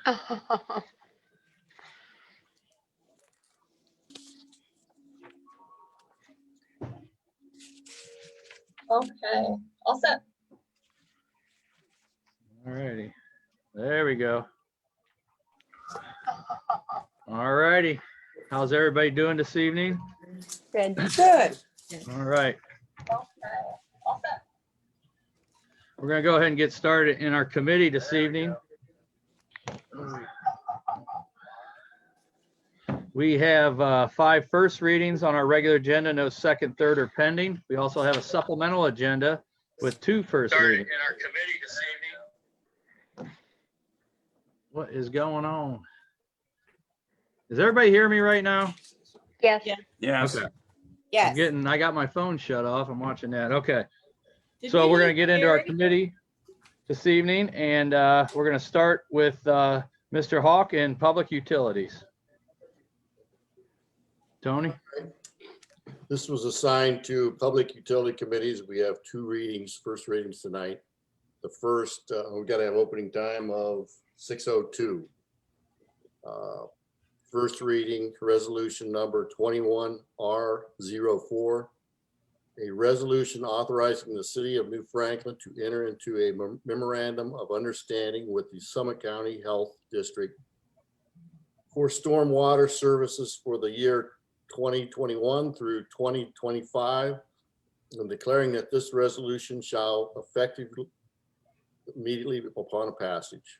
Okay, all set. All righty. There we go. All righty. How's everybody doing this evening? Good. Good. All right. Okay, all set. We're going to go ahead and get started in our committee this evening. We have 5 first readings on our regular agenda, no second, third, or pending. We also have a supplemental agenda with 2 first readings. In our committee this evening. What is going on? Does everybody hear me right now? Yes. Yeah. Yes. Okay. Yes. I got my phone shut off. I'm watching that. Okay. Did So we we're going to lose get into our Gary? committee this evening, and we're going to start with Mr. Hawk in Public Utilities. Tony? This was assigned to public utility committees. We have 2 readings, first readings tonight. The first, we got to have opening time of 6:02. First reading, resolution number 21R04. A resolution authorizing the city of New Franklin to enter into a memorandum of understanding with the Summit County Health District for stormwater services for the year 2021 through 2025, and declaring that this resolution shall effective immediately upon passage.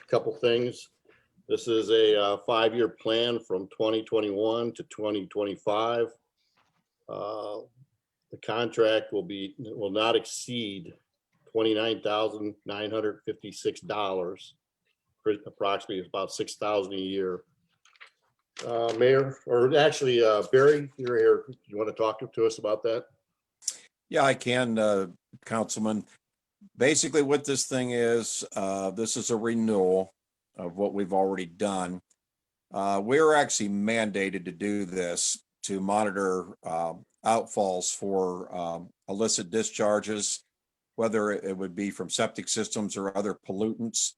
Couple things. This is a 5-year plan from 2021 to 2025. The contract will not exceed $29,956. Approximately about $6,000 a year. Mayor, or actually Barry, you're here. You want to talk to us about that? Yeah, I can, Councilman. Basically what this thing is, this is a renewal of what we've already done. We're actually mandated to do this to monitor outfalls for illicit discharges, whether it would be from septic systems or other pollutants.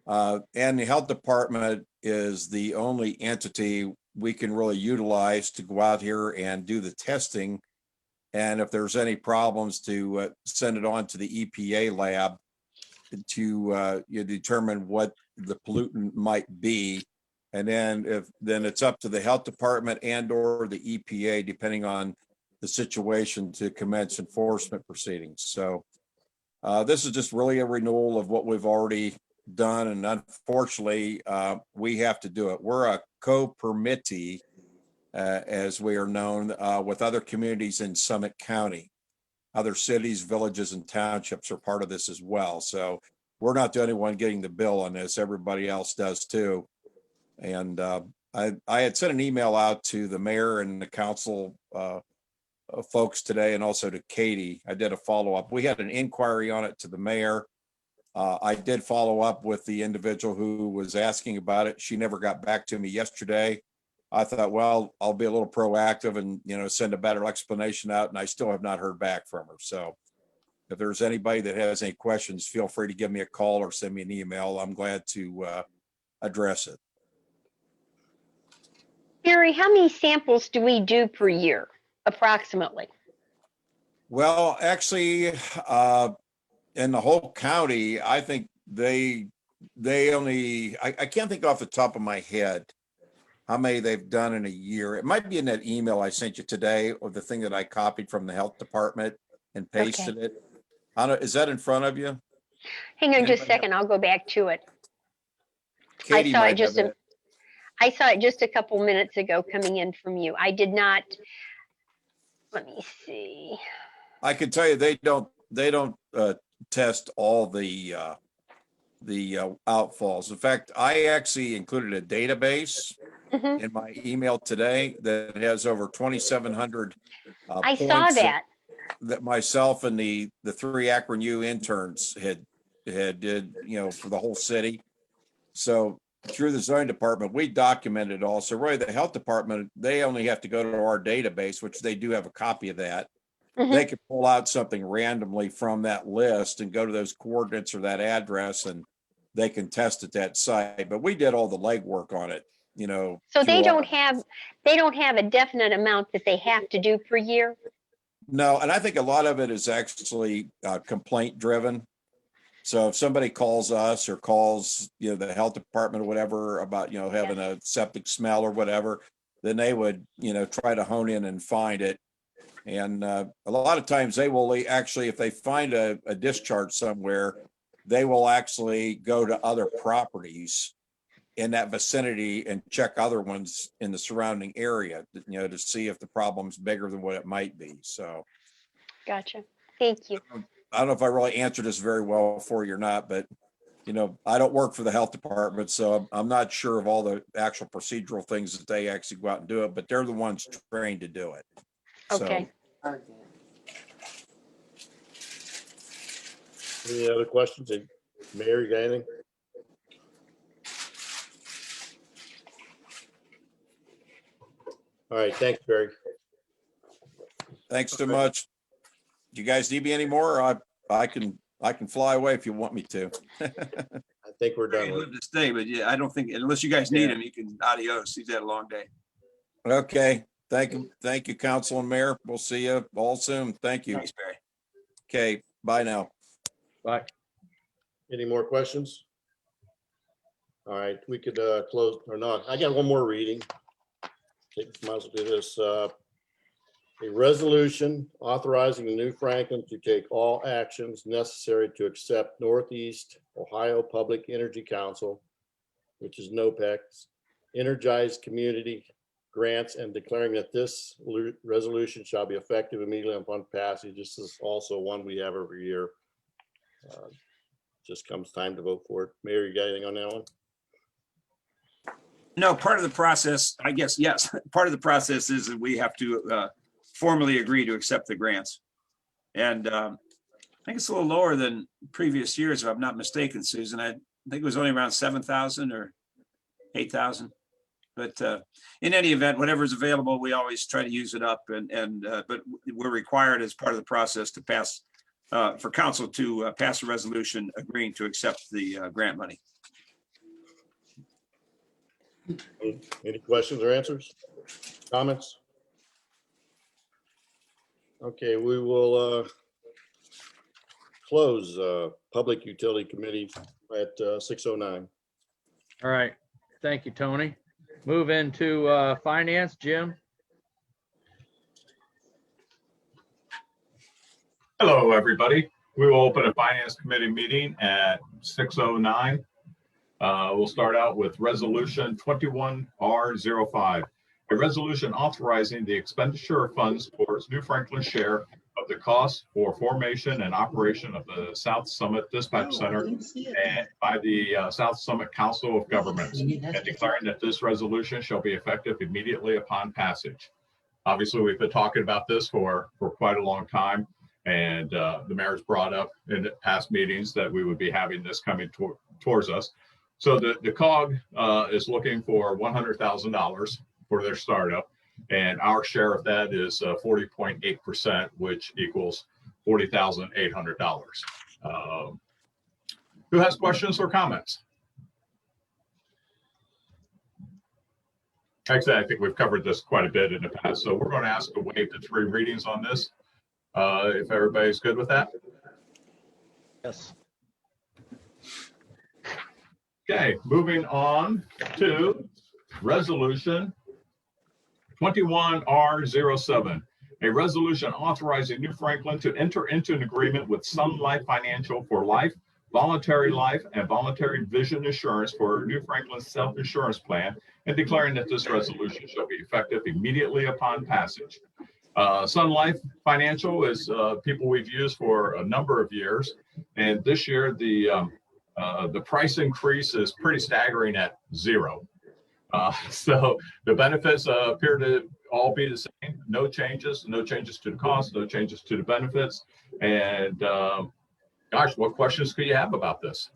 And the health department is the only entity we can really utilize to go out here and do the testing. And if there's any problems, to send it on to the EPA lab to determine what the pollutant might be. And then it's up to the health department and or the EPA, depending on the situation, to commence enforcement proceedings. So this is just really a renewal of what we've already done, and unfortunately we have to do it. We're a co-permittee, as we are known, with other communities in Summit County. Other cities, villages, and townships are part of this as well. So we're not the only one getting the bill on this. Everybody else does too. And I had sent an email out to the mayor and the council folks today, and also to Katie. I did a follow-up. We had an inquiry on it to the mayor. I did follow up with the individual who was asking about it. She never got back to me yesterday. I thought, well, I'll be a little proactive and, send a better explanation out, and I still have not heard back from her. So if there's anybody that has any questions, feel free to give me a call or send me an email. I'm glad to address it. Gary, how many samples do we do per year, approximately? Well, actually, in the whole county, I think they only, I can't think off the top of my head how many they've done in a year. It might be in that email I sent you today, or the thing that I copied from the health department and pasted it. I don't, is that in front of you? Hang on just a second, I'll go back to it. Katie I might have it. I saw it just a couple minutes ago coming in from you. I did not, let me see. I can tell you they don't test all the outfalls. In fact, I actually included a database in my email today that has over 2,700 I saw that. that myself and the 3 Akron U interns had did, for the whole city. So through the zoning department, we documented all. So really the health department, they only have to go to our database, which they do have a copy of that. Mhm. they could pull out something randomly from that list and go to those coordinates or that address and they can test at that site. But we did all the legwork on it, you know. So through they all- don't have a definite amount that they have to do per year? No, and I think a lot of it is actually complaint driven. So if somebody calls us or calls, you know, the health department or whatever about, you know, having a septic smell or whatever, then they would, you know, try to hone in and find it. And a lot of times they will actually, if they find a discharge somewhere, they will actually go to other properties in that vicinity and check other ones in the surrounding area, you know, to see if the problem's bigger than what it might be. So Gotcha. Thank you. I don't know if I really answered this very well for you or not, but you know, I don't work for the health department, so I'm not sure of all the actual procedural things that they actually go out and do it, but they're the ones trained to do it. So, Okay. Any other questions? Mayor, you got anything? All right, thanks, Barry. thanks so much. Do you guys need me anymore? I can fly away if you want me to. I think we're done He'd with live to stay, but yeah, I don't think, unless you guys need him, he can adios. He's had a long day. Okay, thank you, Council and Mayor. We'll see you all soon. Thank you. Thanks, Barry. Okay, bye now. Bye. Any more questions? All right, we could close or not. I got one more reading. Might as well do this. A resolution authorizing the New Franklin to take all actions necessary to accept Northeast Ohio Public Energy Council, which is NOPEC's, energized community grants, and declaring that this resolution shall be effective immediately upon passage. This is also one we have every year. Just comes time to vote for it. Mayor, you got anything on that one? No, part of the process, I guess, yes, part of the process is that we have to formally agree to accept the grants. And I think it's a little lower than previous years, if I'm not mistaken, Susan. I think it was only around 7,000 or 8,000. But in any event, whatever's available, we always try to use it up. But we're required as part of the process to pass, for council to pass a resolution agreeing to accept the grant money. Any questions or answers? Comments? Okay, we will close Public Utility Committee at 6:09. All right. Thank you, Tony. Move into finance, Jim. Hello, everybody. We will open a finance committee meeting at 6:09. We'll start out with resolution 21R05, a resolution authorizing the expenditure of funds towards New Franklin's share of the cost for formation and operation of the South Summit Dispatch Center and by the South Summit Council of Governments, and declaring that this resolution shall be effective immediately upon passage. Obviously, we've been talking about this for quite a long time, and the mayor's brought up in past meetings that we would be having this coming towards us. So the COG is looking for $100,000 for their startup, and our share of that is 40.8%, which equals $40,800. Who has questions or comments? Actually, I think we've covered this quite a bit in the past, so we're going to ask to waive the 3 readings on this. If everybody's good with that. Yes. Okay, moving on to resolution 21R07, a resolution authorizing New Franklin to enter into an agreement with Sun Life Financial for life, voluntary life, and voluntary vision insurance for New Franklin's self-insurance plan, and declaring that this resolution shall be effective immediately upon passage. Sun Life Financial is people we've used for a number of years, and this year the price increase is pretty staggering at 0. So the benefits appear to all be the same. No changes to the cost, no changes to the benefits. And gosh, what questions could you have about this?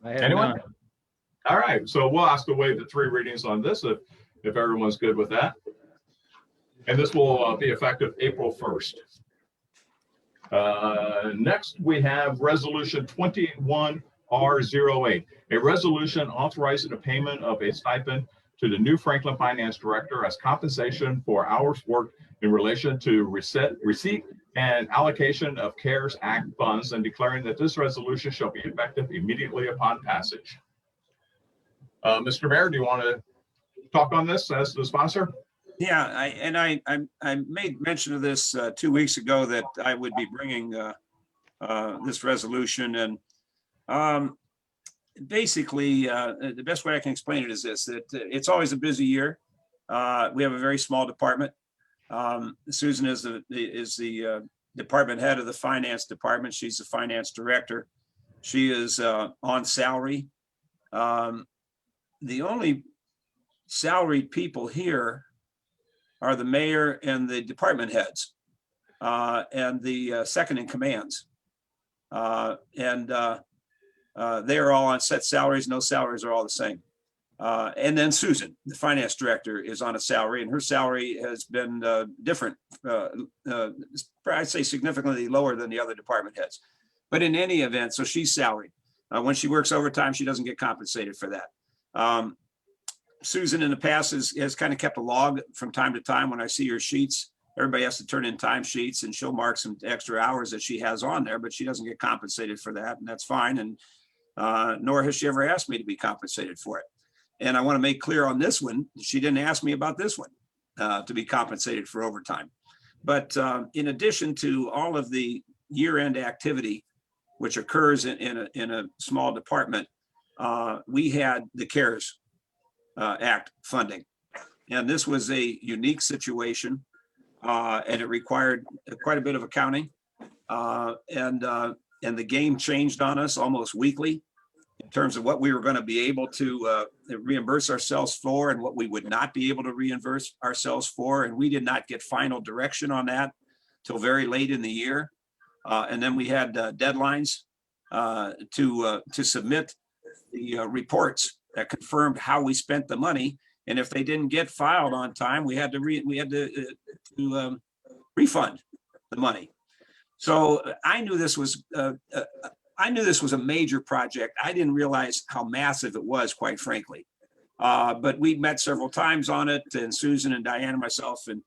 I have Anyone? none. All right, so we'll ask to waive the 3 readings on this if everyone's good with that. And this will be effective April 1st. Next, we have Resolution 21R08, a resolution authorizing the payment of a stipend to the new Franklin Finance Director as compensation for hours worked in relation to receipt and allocation of CARES Act funds, and declaring that this resolution shall be effective immediately upon passage. Mr. Mayor, do you want to talk on this as the sponsor? Yeah, I made mention of this 2 weeks ago, that I would be bringing this resolution, and basically the best way I can explain it is this: that it's always a busy year. We have a very small department. Susan is the department head of the finance department. She's the finance director. She is on salary. The only salaried people here are the mayor and the department heads, and the second in commands. They are all on set salaries. No salaries are all the same. And then Susan, the finance director, is on a salary, and her salary has been different. I'd say significantly lower than the other department heads. But in any event, so she's salaried. When she works overtime, she doesn't get compensated for that. Susan in the past has kind of kept a log from time to time. When I see her sheets, everybody has to turn in time sheets, and she'll mark some extra hours that she has on there, but she doesn't get compensated for that, and that's fine. And nor has she ever asked me to be compensated for it. And I want to make clear on this one, she didn't ask me about this one to be compensated for overtime. But in addition to all of the year-end activity, which occurs in a small department, we had the CARES Act funding. And this was a unique situation, and it required quite a bit of accounting. And the game changed on us almost weekly in terms of what we were going to be able to reimburse ourselves for and what we would not be able to reimburse ourselves for. And we did not get final direction on that till very late in the year. And then we had deadlines to submit the reports that confirmed how we spent the money. And if they didn't get filed on time, we had to refund the money. So I knew this was a major project. I didn't realize how massive it was, quite frankly. But we met several times on it, and Susan and Diane and myself, and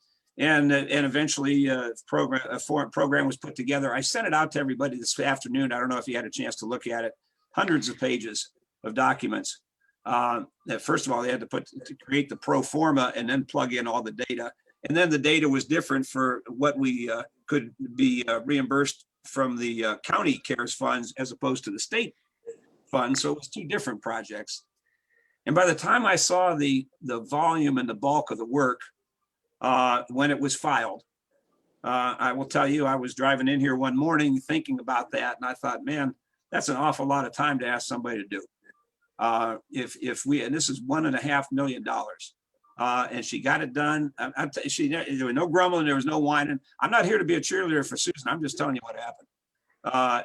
eventually a program was put together. I sent it out to everybody this afternoon. I don't know if you had a chance to look at it. Hundreds of pages of documents. That first of all, they had to create the pro forma and then plug in all the data. And then the data was different for what we could be reimbursed from the county CARES funds as opposed to the state funds. So it was two different projects. And by the time I saw the volume and the bulk of the work when it was filed, I will tell you, I was driving in here one morning thinking about that, and I thought, man, that's an awful lot of time to ask somebody to do. And this is $1.5 million. And she got it done. There was no grumbling, there was no whining. I'm not here to be a cheerleader for Susan. I'm just telling you what happened.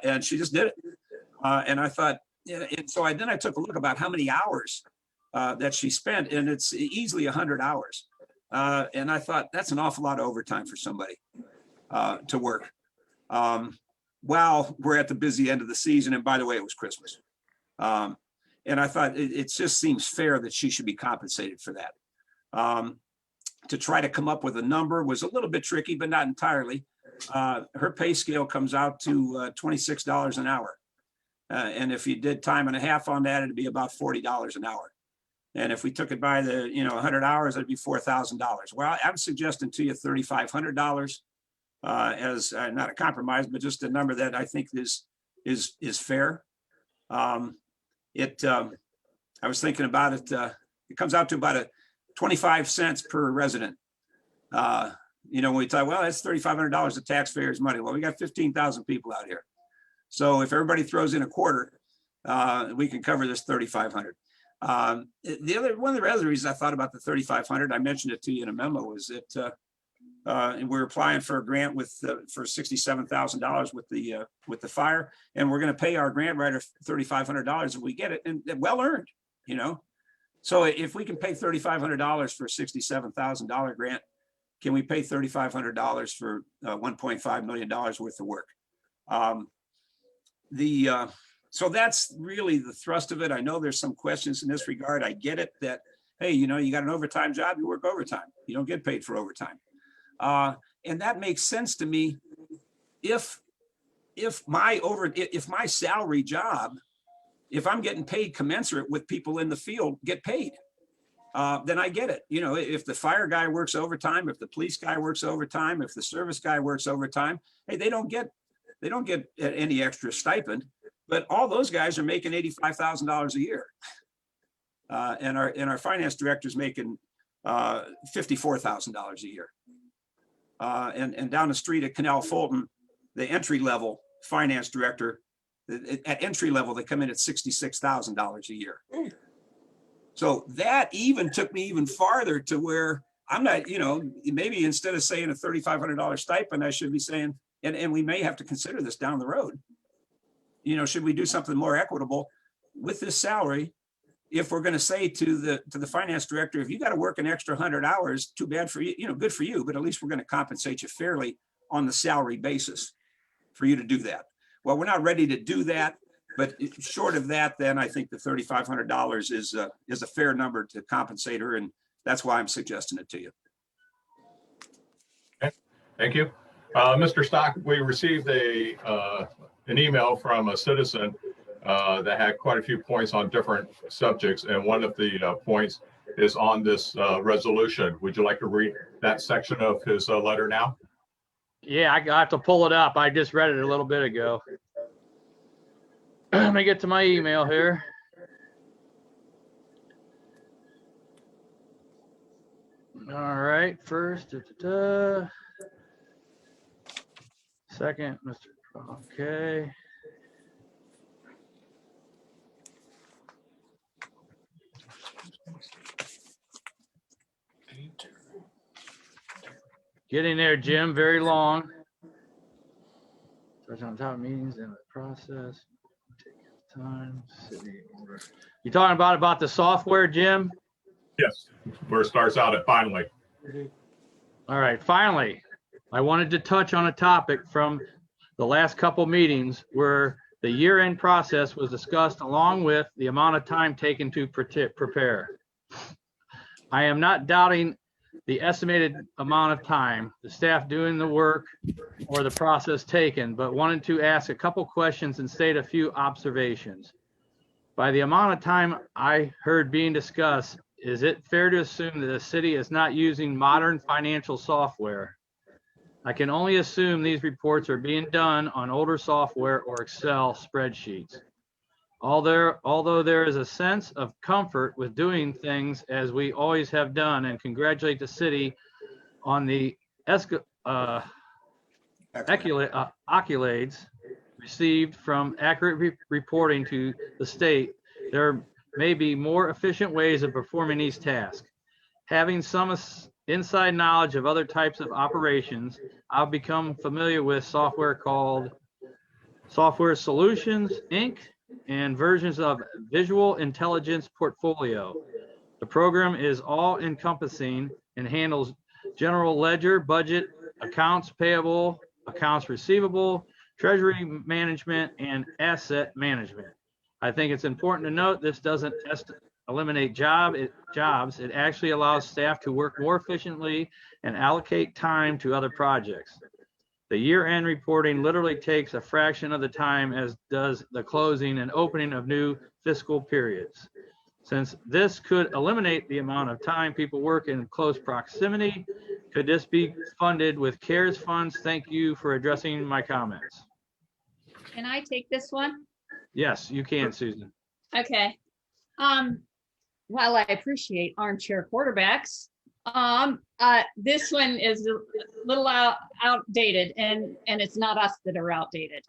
And she just did it. And I thought, yeah. And so then I took a look about how many hours that she spent, and it's easily 100 hours. And I thought, that's an awful lot of overtime for somebody to work. While we're at the busy end of the season, and by the way, it was Christmas. And I thought it just seems fair that she should be compensated for that. To try to come up with a number was a little bit tricky, but not entirely. Her pay scale comes out to $26 an hour. And if you did time and a half on that, it'd be about $40 an hour. And if we took it by the 100 hours, it'd be $4,000. Well, I'm suggesting to you $3,500 as not a compromise, but just a number that I think is fair. I was thinking about it. It comes out to about 25 cents per resident. When we talk, well, that's $3,500 of taxpayers' money. Well, we got 15,000 people out here. So if everybody throws in a quarter, we can cover this 3,500. One of the other reasons I thought about the 3,500, I mentioned it to you in a memo, was that we're applying for a grant for $67,000 with the fire, and we're going to pay our grant writer $3,500 if we get it, and well earned, So if we can pay $3,500 for a $67,000 grant, can we pay $3,500 for $1.5 million worth of work? So that's really the thrust of it. I know there's some questions in this regard. I get it that, hey, you know, you got an overtime job, you work overtime. You don't get paid for overtime. And that makes sense to me if my salary job, if I'm getting paid commensurate with people in the field get paid, then I get it. You know, if the fire guy works overtime, if the police guy works overtime, if the service guy works overtime, hey, they don't get any extra stipend, but all those guys are making $85,000 a year. And our finance director's making $54,000 a year. And down the street at Canal Fulton, the entry level finance director, at entry level, they come in at $66,000 a year. So that even took me even farther to where I'm not, you know, maybe instead of saying a $3,500 stipend, I should be saying, and we may have to consider this down the road. You know, should we do something more equitable with this salary? If we're going to say to the finance director, if you got to work an extra 100 hours, too bad for you, you know, good for you, but at least we're going to compensate you fairly on the salary basis for you to do that. Well, we're not ready to do that, but short of that, then I think the $3,500 is a fair number to compensate her, and that's why I'm suggesting it to you. Okay. Thank you. Mr. Stock, we received an email from a citizen that had quite a few points on different subjects, and one of the points is on this resolution. Would you like to read that section of his letter now? Yeah, I have to pull it up. I just read it a little bit ago. Let me get to my email here. All right, first, second, Mr. Okay. Getting there, Jim, very long. Touch on top meetings and the process. Take time. You talking about the software, Jim? Yes, where it starts out at finally. All right, finally, I wanted to touch on a topic from the last couple meetings where the year-end process was discussed along with the amount of time taken to prepare. I am not doubting the estimated amount of time, the staff doing the work or the process taken, but wanted to ask a couple questions and state a few observations. By the amount of time I heard being discussed, is it fair to assume that the city is not using modern financial software? I can only assume these reports are being done on older software or Excel spreadsheets. Although there is a sense of comfort with doing things as we always have done, and congratulate the city on the accolades received from accurate reporting to the state, there may be more efficient ways of performing these tasks. Having some inside knowledge of other types of operations, I've become familiar with software called Software Solutions, Inc., and versions of Visual Intelligence Portfolio. The program is all encompassing and handles general ledger, budget, accounts payable, accounts receivable, treasury management, and asset management. I think it's important to note this doesn't eliminate jobs. It actually allows staff to work more efficiently and allocate time to other projects. The year-end reporting literally takes a fraction of the time as does the closing and opening of new fiscal periods. Since this could eliminate the amount of time people work in close proximity, could this be funded with CARES funds? Thank you for addressing my comments. Can I take this one? Yes, you can, Susan. Okay. While I appreciate armchair quarterbacks, this one is a little outdated, and it's not us that are outdated.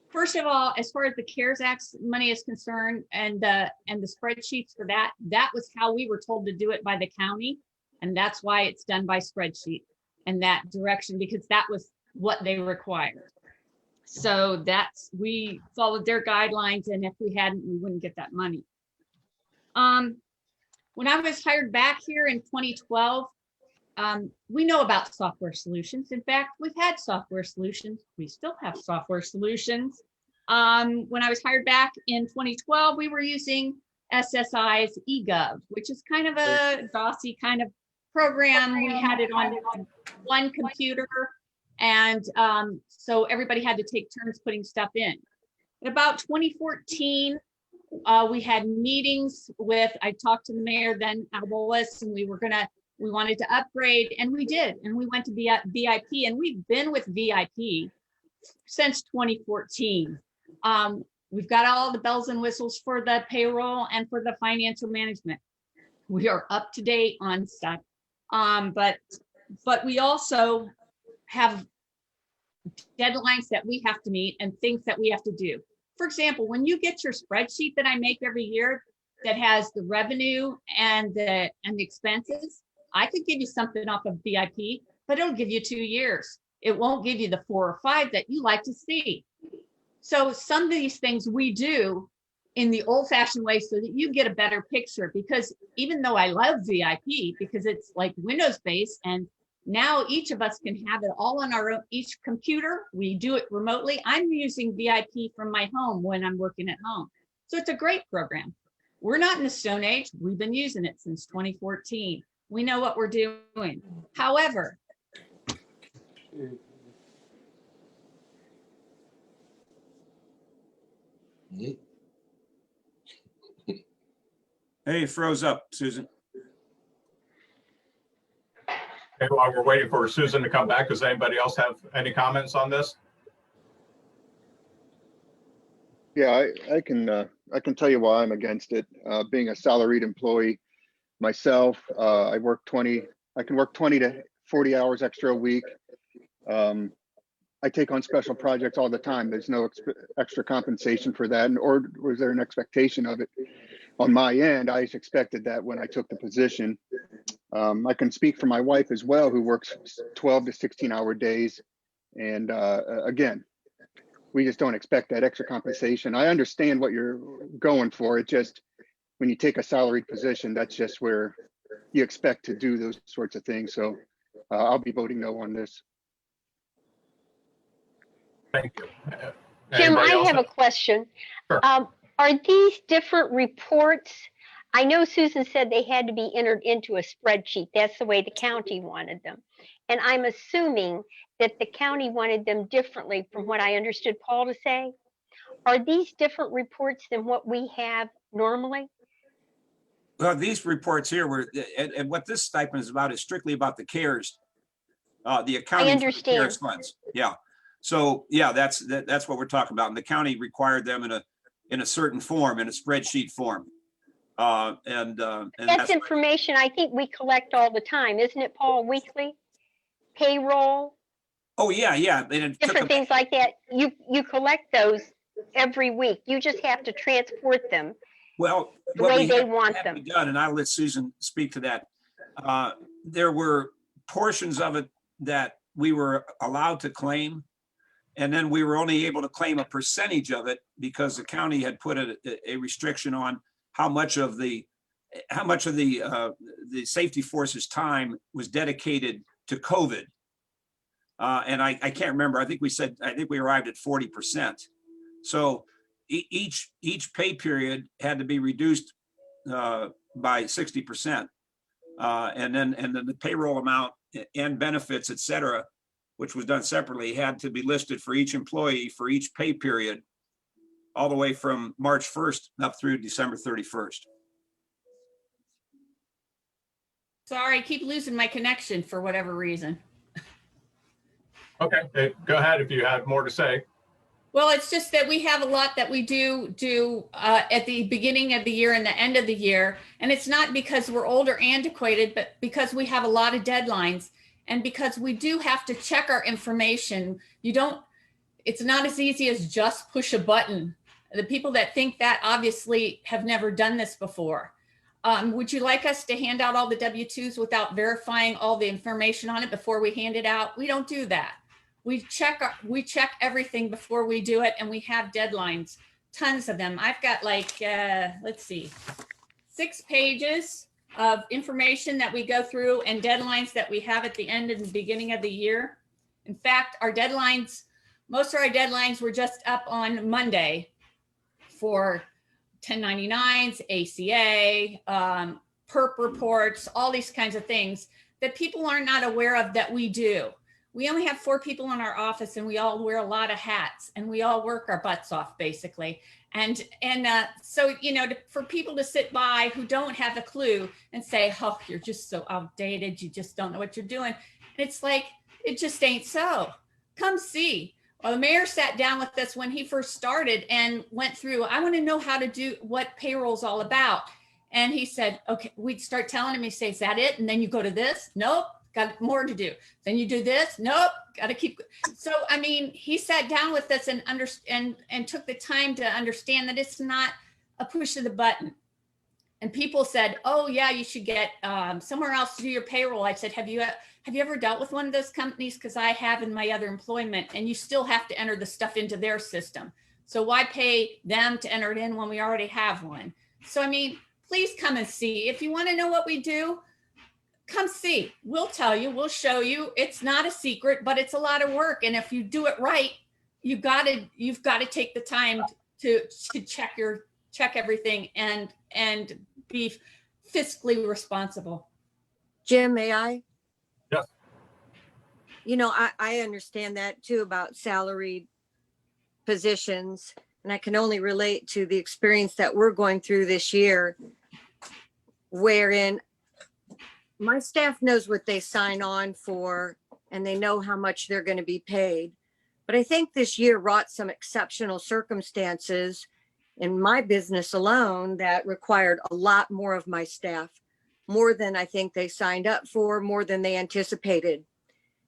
First of all, as far as the CARES Act money is concerned, and the spreadsheets for that was how we were told to do it by the county, and that's why it's done by spreadsheet in that direction, because that was what they required. So we followed their guidelines, and if we hadn't, we wouldn't get that money. When I was hired back here in 2012, we know about software solutions. In fact, we've had software solutions. We still have software solutions. When I was hired back in 2012, we were using SSI's eGov, which is kind of a DOSy kind of program. We had it on one computer, and so everybody had to take turns putting stuff in. In about 2014, we had meetings with, I talked to the mayor then, Al Bolis, and we wanted to upgrade, and we did, and we went to VIP, and we've been with VIP since 2014. We've got all the bells and whistles for the payroll and for the financial management. We are up to date on stuff. But we also have deadlines that we have to meet and things that we have to do. For example, when you get your spreadsheet that I make every year that has the revenue and the expenses, I could give you something off of VIP, but it'll give you 2 years. It won't give you the 4 or 5 that you like to see. So some of these things we do in the old fashioned way so that you get a better picture, because even though I love VIP because it's like Windows based, and now each of us can have it all on our own, each computer, we do it remotely. I'm using VIP from my home when I'm working at home. So it's a great program. We're not in the Stone Age. We've been using it since 2014. We know what we're doing. However, Hey, froze up, Susan. Okay, while we're waiting for Susan to come back, does anybody else have any comments on this? Yeah, I can tell you why I'm against it. Being a salaried employee myself, I can work 20 to 40 hours extra a week. I take on special projects all the time. There's no extra compensation for that, or was there an expectation of it? On my end, I expected that when I took the position. I can speak for my wife as well, who works 12 to 16-hour days. And again, we just don't expect that extra compensation. I understand what you're going for. It just, when you take a salaried position, that's just where you expect to do those sorts of things. So I'll be voting no on this. Thank you. Jim, Anybody I else have a question. Sure. Are these different reports? I know Susan said they had to be entered into a spreadsheet. That's the way the county wanted them. And I'm assuming that the county wanted them differently from what I understood Paul to say. Are these different reports than what we have normally? Well, these reports here were, and what this stipend is about is strictly about the CARES, the accounting for the understand. CARES funds. Yeah. So yeah, that's what we're talking about. And the county required them in a certain form, in a spreadsheet form. And That's information I think we collect all the time, isn't it, Paul? Weekly payroll, Oh, yeah. And it took different them- things like that. You collect those every week. You just have to transport them Well, the what way we they had want had them. done, and I'll let Susan speak to that. There were portions of it that we were allowed to claim. And then we were only able to claim a percentage of it because the county had put a restriction on how much of the safety force's time was dedicated to COVID. And I can't remember. I think we arrived at 40%. So each pay period had to be reduced by 60%. And then the payroll amount and benefits, et cetera, which was done separately, had to be listed for each employee for each pay period, all the way from March 1st up through December 31st. sorry, I keep losing my connection for whatever reason. Okay, go ahead if you have more to say. Well, it's just that we have a lot that we do at the beginning of the year and the end of the year. And it's not because we're old or antiquated, but because we have a lot of deadlines. And because we do have to check our information. It's not as easy as just push a button. The people that think that obviously have never done this before. Would you like us to hand out all the W-2s without verifying all the information on it before we hand it out? We don't do that. We check everything before we do it, and we have deadlines, tons of them. I've got like, let's see, 6 pages of information that we go through and deadlines that we have at the end and the beginning of the year. In fact, our deadlines, most of our deadlines were just up on Monday for 1099s, ACA, PERP reports, all these kinds of things that people are not aware of that we do. We only have 4 people in our office and we all wear a lot of hats and we all work our butts off basically. And so, you know, for people to sit by who don't have a clue and say, oh, you're just so outdated. You just don't know what you're doing. And it's like, it just ain't so. Come see. Well, the mayor sat down with us when he first started and went through, I want to know how to do what payroll's all about. And he said, okay, we'd start telling him, he says, is that it? And then you go to this? Nope, got more to do. Then you do this? Nope, got to keep. So, I mean, he sat down with us and took the time to understand that it's not a push of the button. And people said, oh yeah, you should get somewhere else to do your payroll. I said, have you ever dealt with one of those companies? Because I have in my other employment, and you still have to enter the stuff into their system. So why pay them to enter it in when we already have one? So, I mean, please come and see. If you want to know what we do, come see. We'll tell you, we'll show you. It's not a secret, but it's a lot of work. And if you do it right, you've got to take the time to check everything and be fiscally responsible. Jim, may I? Yes. You know, I understand that too about salaried positions, and I can only relate to the experience that we're going through this year, wherein my staff knows what they sign on for and they know how much they're going to be paid. But I think this year wrought some exceptional circumstances in my business alone that required a lot more of my staff, more than I think they signed up for, more than they anticipated.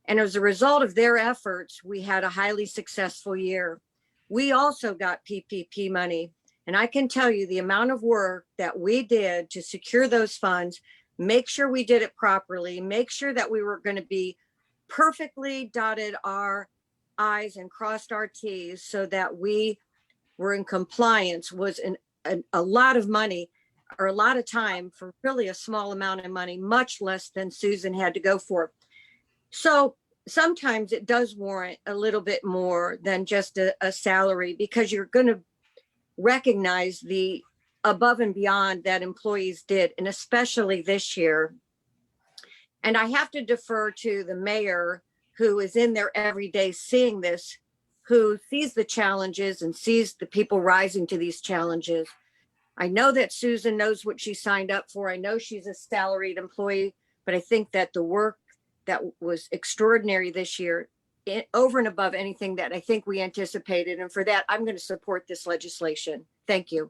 And as a result of their efforts, we had a highly successful year. We also got PPP money. And I can tell you the amount of work that we did to secure those funds, make sure we did it properly, make sure that we were going to be perfectly dotted our I's and crossed our T's so that we were in compliance was a lot of money or a lot of time for really a small amount of money, much less than Susan had to go for. So sometimes it does warrant a little bit more than just a salary, because you're going to recognize the above and beyond that employees did, and especially this year. And I have to defer to the mayor, who is in there every day seeing this, who sees the challenges and sees the people rising to these challenges. I know that Susan knows what she signed up for. I know she's a salaried employee, but I think that the work that was extraordinary this year, over and above anything that I think we anticipated. And for that, I'm going to support this legislation. Thank you.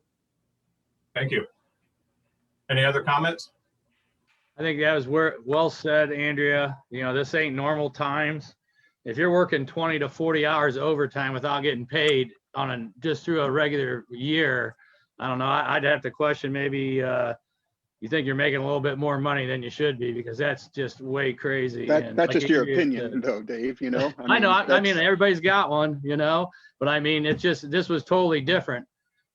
Thank you. Any other comments? I think that was well said, Andrea. You know, this ain't normal times. If you're working 20 to 40 hours overtime without getting paid on just through a regular year, I don't know. I'd have to question maybe you think you're making a little bit more money than you should be, because that's just way crazy. That's And like just your Andrea opinion said- though, Dave, you know? I know. I mean, that's- everybody's got one, you know, but I mean, this was totally different.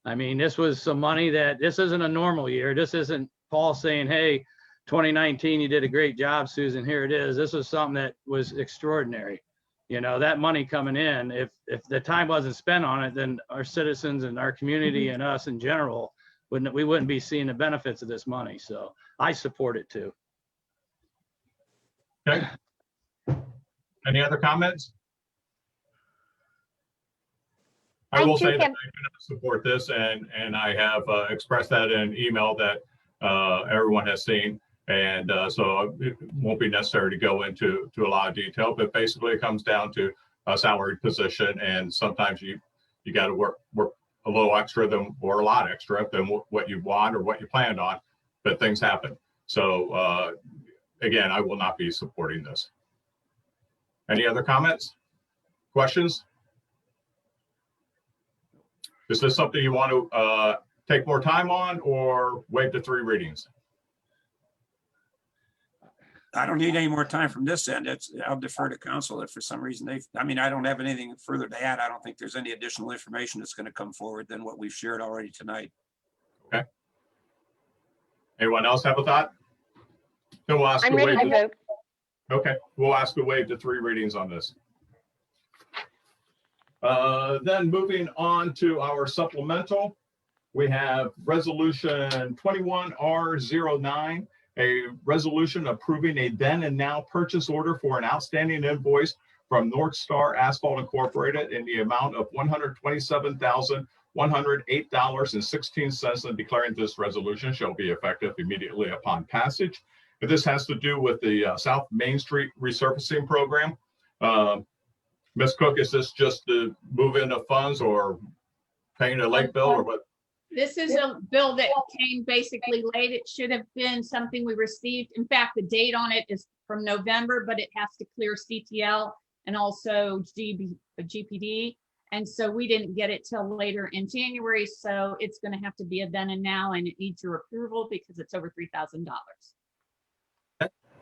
I mean, this was some money this isn't a normal year. This isn't Paul saying, hey, 2019, you did a great job, Susan, here it is. This was something that was extraordinary. You know, that money coming in, if the time wasn't spent on it, then our citizens and our community and us in general, we wouldn't be seeing the benefits of this money. So I support it too. Okay. Any other comments? I I will do say that I have- do not support this, and I have expressed that in an email that everyone has seen. And so it won't be necessary to go into a lot of detail, but basically it comes down to a salaried position. And sometimes you got to work a little extra or a lot extra than what you want or what you planned on, but things happen. So again, I will not be supporting this. Any other comments, questions? Is this something you want to take more time on or wait to 3 readings? I don't need any more time from this end. I'll defer to council if for some reason I don't have anything further to add. I don't think there's any additional information that's going to come forward than what we've shared already tonight. Okay. Anyone else have a thought? Then we'll ask I'm to ready to waive, vote. okay, we'll ask to waive the 3 readings on this. Then moving on to our supplemental, we have resolution 21R09, a resolution approving a then and now purchase order for an outstanding invoice from North Star Asphalt Incorporated in the amount of $127,108.16, and declaring this resolution shall be effective immediately upon passage. And this has to do with the South Main Street resurfacing program. Ms. Cook, is this just to move in of funds or paying a late bill or what? This is a bill that came basically late. It should have been something we received. In fact, the date on it is from November, but it has to clear CTL and also GPD. And so we didn't get it till later in January. So it's going to have to be a then and now, and it needs your approval because it's over $3,000.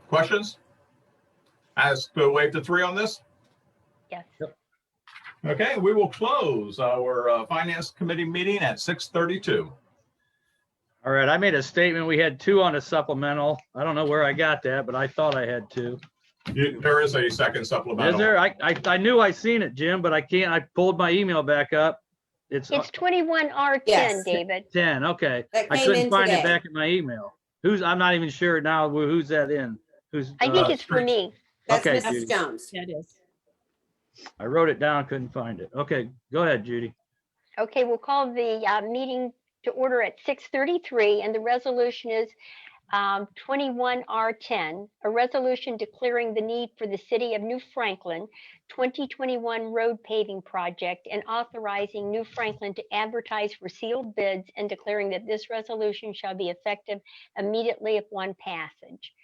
Questions? Ask to waive the 3 on this? Yes. Okay, we will close our Finance Committee meeting at 6:32. All right, I made a statement. We had 2 on a supplemental. I don't know where I got that, but I thought I had 2. There is a second supplemental. Is there? I knew I seen it, Jim, but I can't. I pulled my email back up. It's It's 21R10, Yes. David. 10. Okay. That I came couldn't in find it today. back in my email. I'm not even sure now who's that in. Who's? I think it's for me. That's Okay, Mrs. Judy. Jones. Yeah, it is. I wrote it down, couldn't find it. Okay, go ahead, Judy. Okay, we'll call the meeting to order at 6:33, and the resolution is 21R10, a resolution declaring the need for the City of New Franklin 2021 road paving project and authorizing New Franklin to advertise for sealed bids and declaring that this resolution shall be effective immediately upon passage.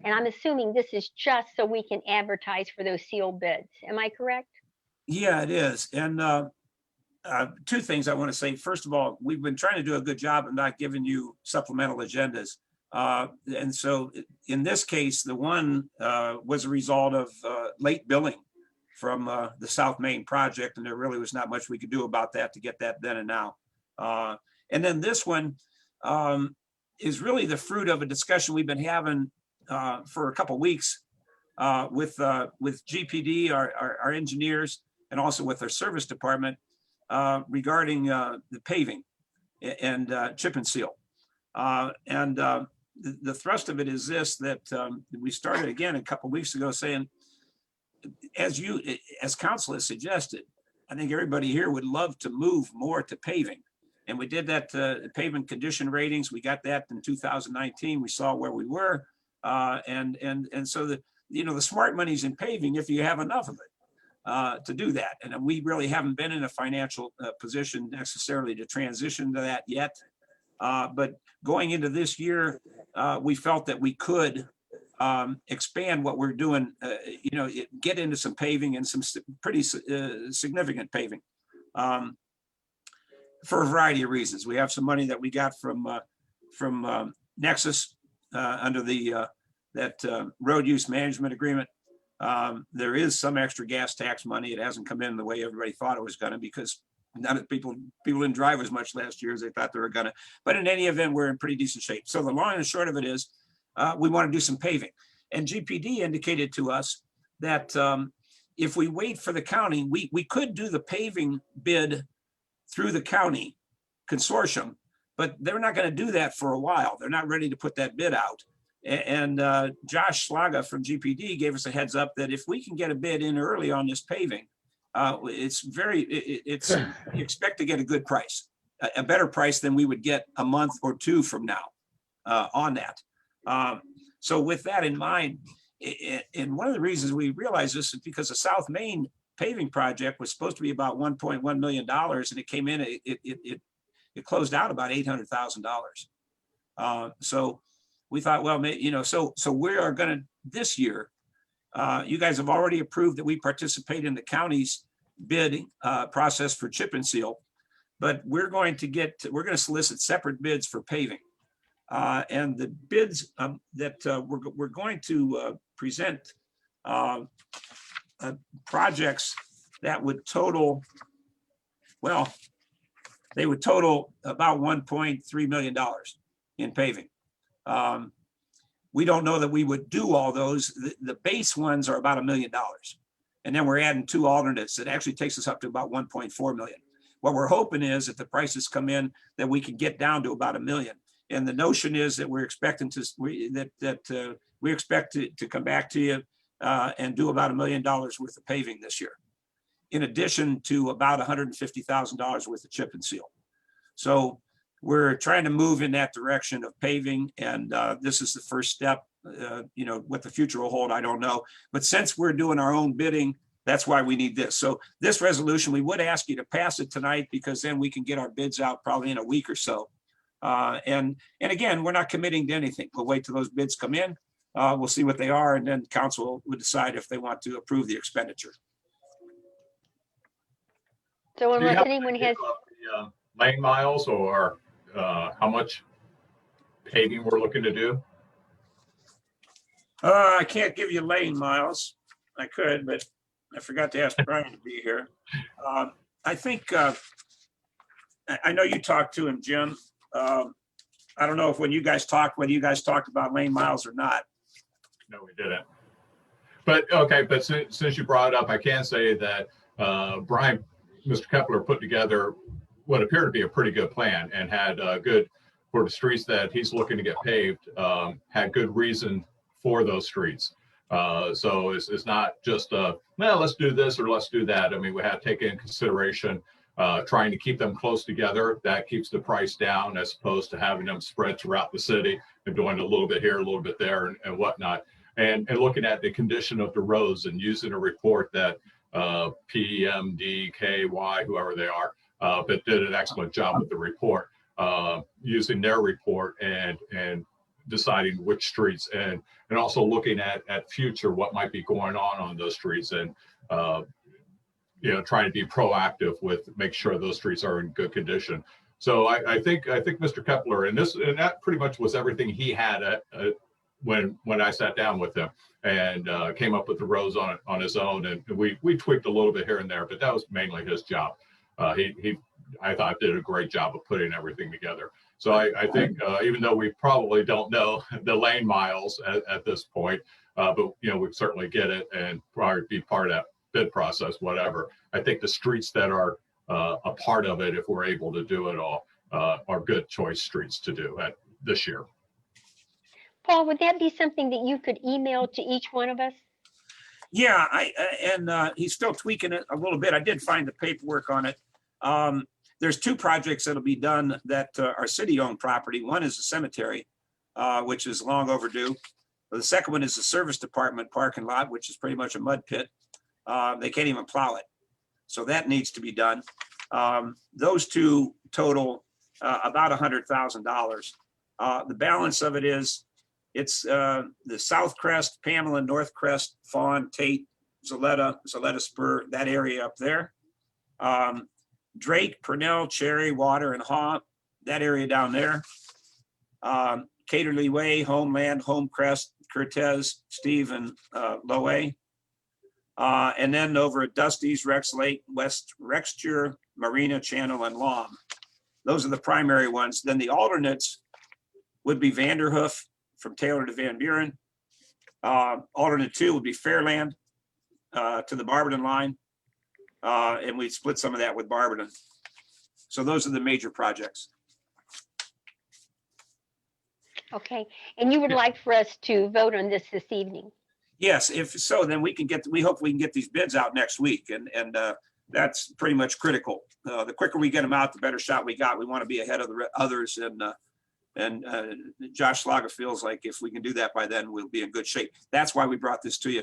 And I'm assuming this is just so we can advertise for those sealed bids. Am I correct? Yeah, it is. And 2 things I want to say. First of all, we've been trying to do a good job of not giving you supplemental agendas. And so in this case, the one was a result of late billing from the South Main project, and there really was not much we could do about that to get that then and now. And then this one is really the fruit of a discussion we've been having for a couple weeks with GPD, our engineers, and also with our service department regarding the paving and chip and seal. The thrust of it is this, that we started again a couple weeks ago saying, as council has suggested, I think everybody here would love to move more to paving. And we did that pavement condition ratings. We got that in 2019. We saw where we were. And so the smart money's in paving if you have enough of it to do that. And we really haven't been in a financial position necessarily to transition to that yet. But going into this year, we felt that we could expand what we're doing, get into some paving and some pretty significant paving for a variety of reasons. We have some money that we got from Nexus under that road use management agreement. There is some extra gas tax money. It hasn't come in the way everybody thought it was going to, because none of people didn't drive as much last year as they thought they were going to. But in any event, we're in pretty decent shape. So the long and short of it is, we want to do some paving. And GPD indicated to us that if we wait for the county, we could do the paving bid through the county consortium, but they're not going to do that for a while. They're not ready to put that bid out. And Josh Slaga from GPD gave us a heads up that if we can get a bid in early on this paving, you expect to get a good price, a better price than we would get a month or 2 from now on that. So with that in mind, and one of the reasons we realized this is because the South Main paving project was supposed to be about $1.1 million, and it came in, it closed out about $800,000. So we thought, well, so we are going to, this year, you guys have already approved that we participate in the county's bidding process for chip and seal, but we're going to solicit separate bids for paving. And the bids that we're going to present projects that would total, well, they would total about $1.3 million in paving. we don't know that we would do all those. The base ones are about $1 million. And then we're adding 2 alternates. It actually takes us up to about 1.4 million. What we're hoping is that the prices come in, that we can get down to about $1 million. And the notion is that we're expecting to, we expect to come back to you and do about $1 million worth of paving this year, in addition to about $150,000 worth of chip and seal. So we're trying to move in that direction of paving, and this is the first step. You know, what the future will hold, I don't know. But since we're doing our own bidding, that's why we need this. So this resolution, we would ask you to pass it tonight, because then we can get our bids out probably in a week or so. And again, we're not committing to anything. We'll wait till those bids come in. We'll see what they are, and then council would decide if they want to approve the expenditure. So Do you unless have anyone an idea has, of the, lane miles, or how much paving we're looking to do? I can't give you lane miles. I could, but I forgot to ask Brian to be here. I think, I know you talked to him, Jim. I don't know if when you guys talked, whether you guys talked about lane miles or not. No, we didn't. But okay, but since you brought it up, I can say that Brian, Mr. Kepler, put together what appeared to be a pretty good plan, and had good, for the streets that he's looking to get paved, had good reason for those streets. So it's not just, well, let's do this or let's do that. I mean, we have to take in consideration trying to keep them close together. That keeps the price down, as opposed to having them spread throughout the city and doing a little bit here, a little bit there, and whatnot. And looking at the condition of the roads, and using a report that PMDKY, whoever they are, but did an excellent job with the report, using their report and deciding which streets, and also looking at future, what might be going on those streets, and you know, trying to be proactive with make sure those streets are in good condition. So I think Mr. Kepler, and that pretty much was everything he had when I sat down with him, and came up with the roads on his own, and we tweaked a little bit here and there, but that was mainly his job. I thought did a great job of putting everything together. So I think even though we probably don't know the lane miles at this point, but you know, we certainly get it and probably be part of that bid process, whatever. I think the streets that are a part of it, if we're able to do it all, are good choice streets to do this year. Paul, would that be something that you could email to each one of us? Yeah, he's still tweaking it a little bit. I did find the paperwork on it. There's 2 projects that'll be done that are city-owned property. One is the cemetery, which is long overdue. The second one is the service department parking lot, which is pretty much a mud pit. They can't even plow it. So that needs to be done. Those 2 total about $100,000. The balance of it is, it's the South Crest, Pamela, North Crest, Fawn, Tate, Zaletta Spur, that area up there. Drake, Purnell, Cherry, Water, and Haw, that area down there. Caterly Way, Homeland, Homecrest, Cortez, Steve, and Lowe. And then over at Dusty's, Rex Lake, West Rexture, Marina, Channel, and Lom. Those are the primary ones. Then the alternates would be Vanderhoof from Taylor to Van Buren. Alternate 2 would be Fairland to the Barberton line. And we split some of that with Barberton. So those are the major projects. Okay, and you would like for us to vote on this evening? Yes, if so, then we hope we can get these bids out next week, and that's pretty much critical. The quicker we get them out, the better shot we got. We want to be ahead of the others, and Josh Slaga feels like if we can do that by then, we'll be in good shape. That's why we brought this to you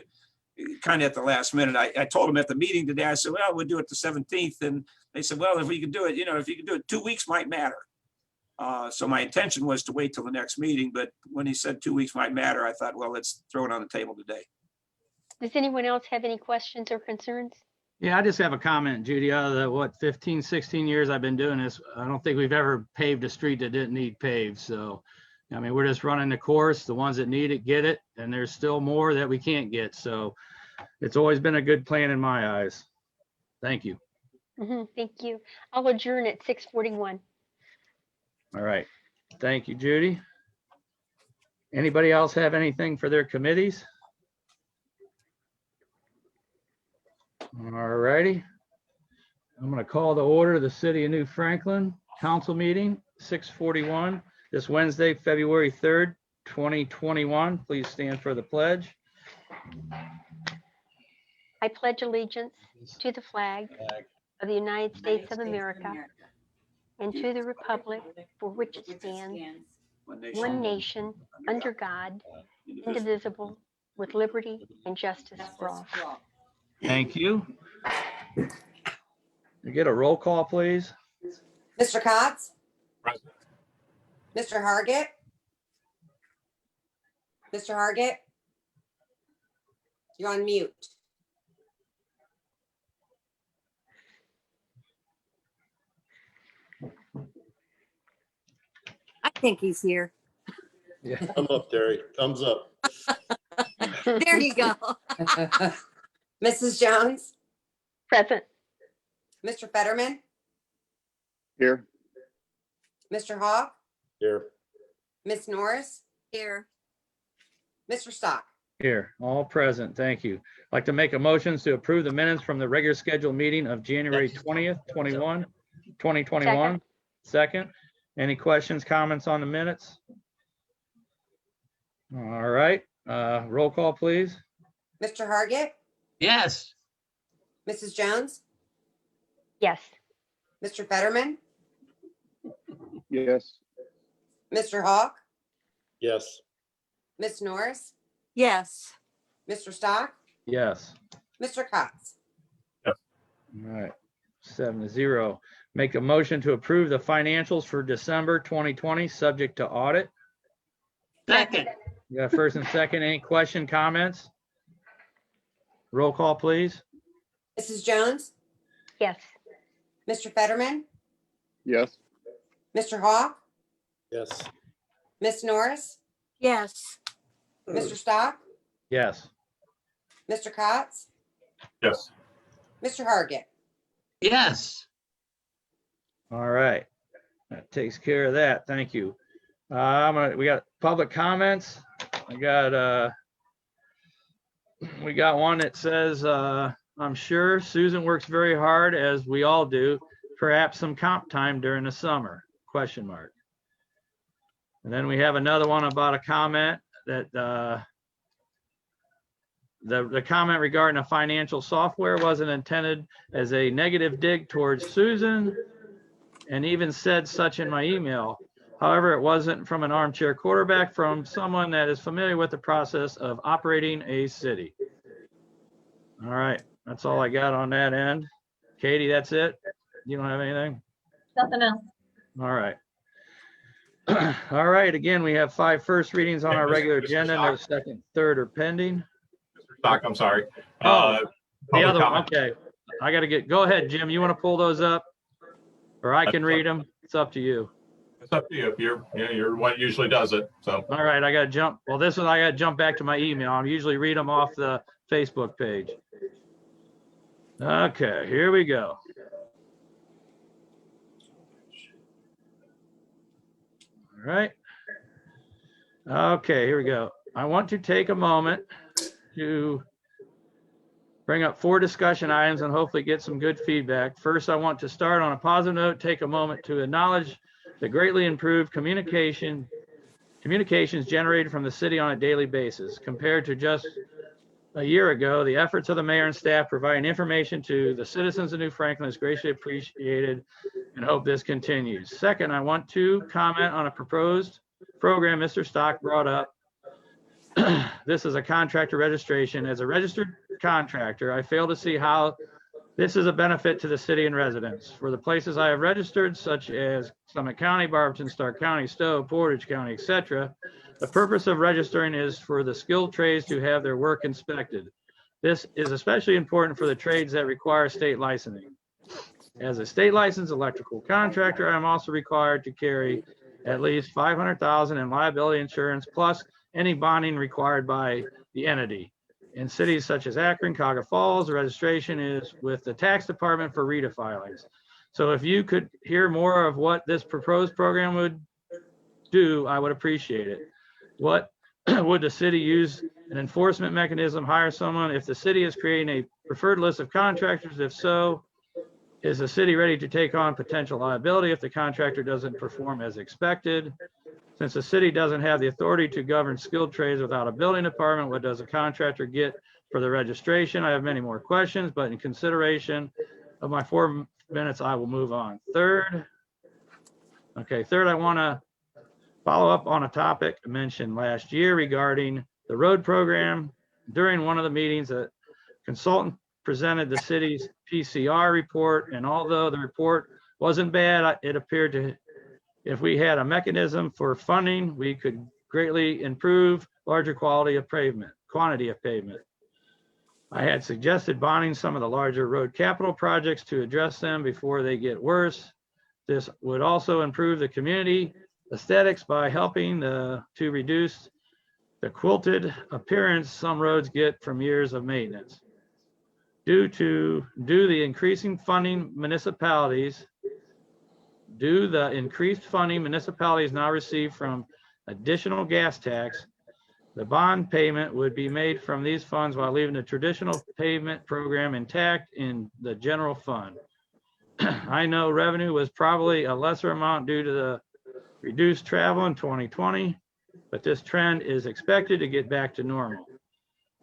kind of at the last minute. I told them at the meeting today, I said, well, we'll do it the 17th. And they said, well, if we can do it, if you can do it, 2 weeks might matter. So my intention was to wait till the next meeting, but when he said 2 weeks might matter, I thought, well, let's throw it on the table today. Does anyone else have any questions or concerns? Yeah, I just have a comment, Judy. Out of the 15, 16 years I've been doing this, I don't think we've ever paved a street that didn't need paved. So, I mean, we're just running the course. The ones that need it, get it. And there's still more that we can't get. So it's always been a good plan in my eyes. Thank you. Thank you. I'll adjourn at 6:41. All right. Thank you, Judy. Anybody else have anything for their committees? All righty. I'm going to call to order the City of New Franklin Council meeting, 6:41, this Wednesday, February 3rd, 2021. Please stand for the pledge. I pledge allegiance to the flag of the United States of America and to the republic for which it stands, one nation, under God, indivisible, with liberty and justice for all. Thank you. You get a roll call, please. Mr. Cotts? Present. Mr. Hargit? Mr. Hargit? You're on mute. I think he's here. Come up, Terry. Thumbs up. There you go. Mrs. Jones? Present. Mr. Fetterman? Here. Mr. Hawk? Here. Miss Norris? Here. Mr. Stock? Here, all present. Thank you. I'd like to make a motion to approve the minutes from the regular scheduled meeting of January 20th, 2021. Second. Any questions, comments on the minutes? All right, roll call, please. Mr. Hargit? Yes. Mrs. Jones? Yes. Mr. Fetterman? Yes. Mr. Hawk? Yes. Miss Norris? Yes. Mr. Stock? Yes. Mr. Cotts? All right, 7-0. Make a motion to approve the financials for December 2020, subject to audit. Second. You got first and second. Any question, comments? Roll call, please. Mrs. Jones? Yes. Mr. Fetterman? Yes. Mr. Hawk? Yes. Miss Norris? Yes. Mr. Stock? Yes. Mr. Cotts? Yes. Mr. Hargit? Yes. All right. That takes care of that. Thank you. We got public comments. We got one that says, I'm sure Susan works very hard, as we all do, perhaps some comp time during the summer, ? And then we have another one about a comment that the comment regarding a financial software wasn't intended as a negative dig towards Susan, and even said such in my email. However, it wasn't from an armchair quarterback, from someone that is familiar with the process of operating a city. All right, that's all I got on that end. Katie, that's it? You don't have anything? Nothing else. All right. All right, again, we have 5 first readings on our regular Mr. agenda, no second, third, or pending. Mr. Stock, I'm sorry. The Public other one, comment. okay. I gotta go ahead, Jim, you wanna pull those up? Or I can read them, it's up to you. It's up to you. You're what usually does it, so. All right, I gotta jump, well, this one, I gotta jump back to my email. I usually read them off the Facebook page. Okay, here we go. All right. Okay, here we go. I want to take a moment to bring up 4 discussion items and hopefully get some good feedback. First, I want to start on a positive note, take a moment to acknowledge the greatly improved communications generated from the city on a daily basis. Compared to just a year ago, the efforts of the mayor and staff providing information to the citizens of New Franklin is greatly appreciated, and hope this continues. Second, I want to comment on a proposed program Mr. Stock brought up. This is a contractor registration. As a registered contractor, I fail to see how this is a benefit to the city and residents. For the places I have registered, such as Summit County, Barberton, Stark County, Stowe, Portage County, etc., the purpose of registering is for the skilled trades to have their work inspected. This is especially important for the trades that require state licensing. As a state licensed electrical contractor, I'm also required to carry at least $500,000 in liability insurance, plus any bonding required by the entity. In cities such as Akron, Cuyahoga Falls, the registration is with the tax department for RETA filings. So if you could hear more of what this proposed program would do, I would appreciate it. What Would the city use an enforcement mechanism, hire someone? If the city is creating a preferred list of contractors, if so, is the city ready to take on potential liability if the contractor doesn't perform as expected? Since the city doesn't have the authority to govern skilled trades without a building department, what does a contractor get for the registration? I have many more questions, but in consideration of my 4 minutes, I will move on. Third, I want to follow up on a topic mentioned last year regarding the road program. During one of the meetings, a consultant presented the city's PCR report, and although the report wasn't bad, it appeared to, if we had a mechanism for funding, we could greatly improve larger quantity of pavement. I had suggested bonding some of the larger road capital projects to address them before they get worse. This would also improve the community aesthetics by helping to reduce the quilted appearance some roads get from years of maintenance. Due the increased funding municipalities now receive from additional gas tax, the bond payment would be made from these funds while leaving the traditional pavement program intact in the general fund. I know revenue was probably a lesser amount due to the reduced travel in 2020, but this trend is expected to get back to normal.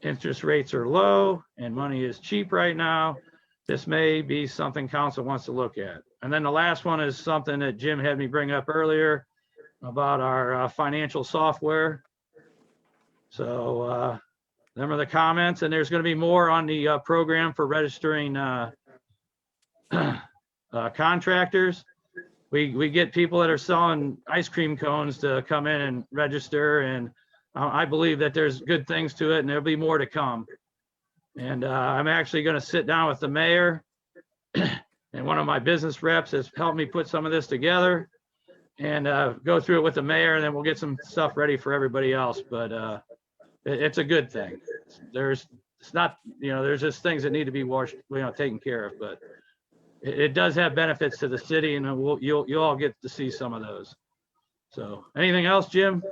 Interest rates are low and money is cheap right now. This may be something council wants to look at. And then the last one is something that Jim had me bring up earlier about our financial software. So them are the comments, and there's going to be more on the program for registering contractors. We get people that are selling ice cream cones to come in and register, and I believe that there's good things to it, and there'll be more to come. And I'm actually going to sit down with the mayor, and one of my business reps has helped me put some of this together and go through it with the mayor, and then we'll get some stuff ready for everybody else. But it's a good thing. There's just things that need to be taken care of, but it does have benefits to the city, and you'll all get to see some of those. So anything else, Jim?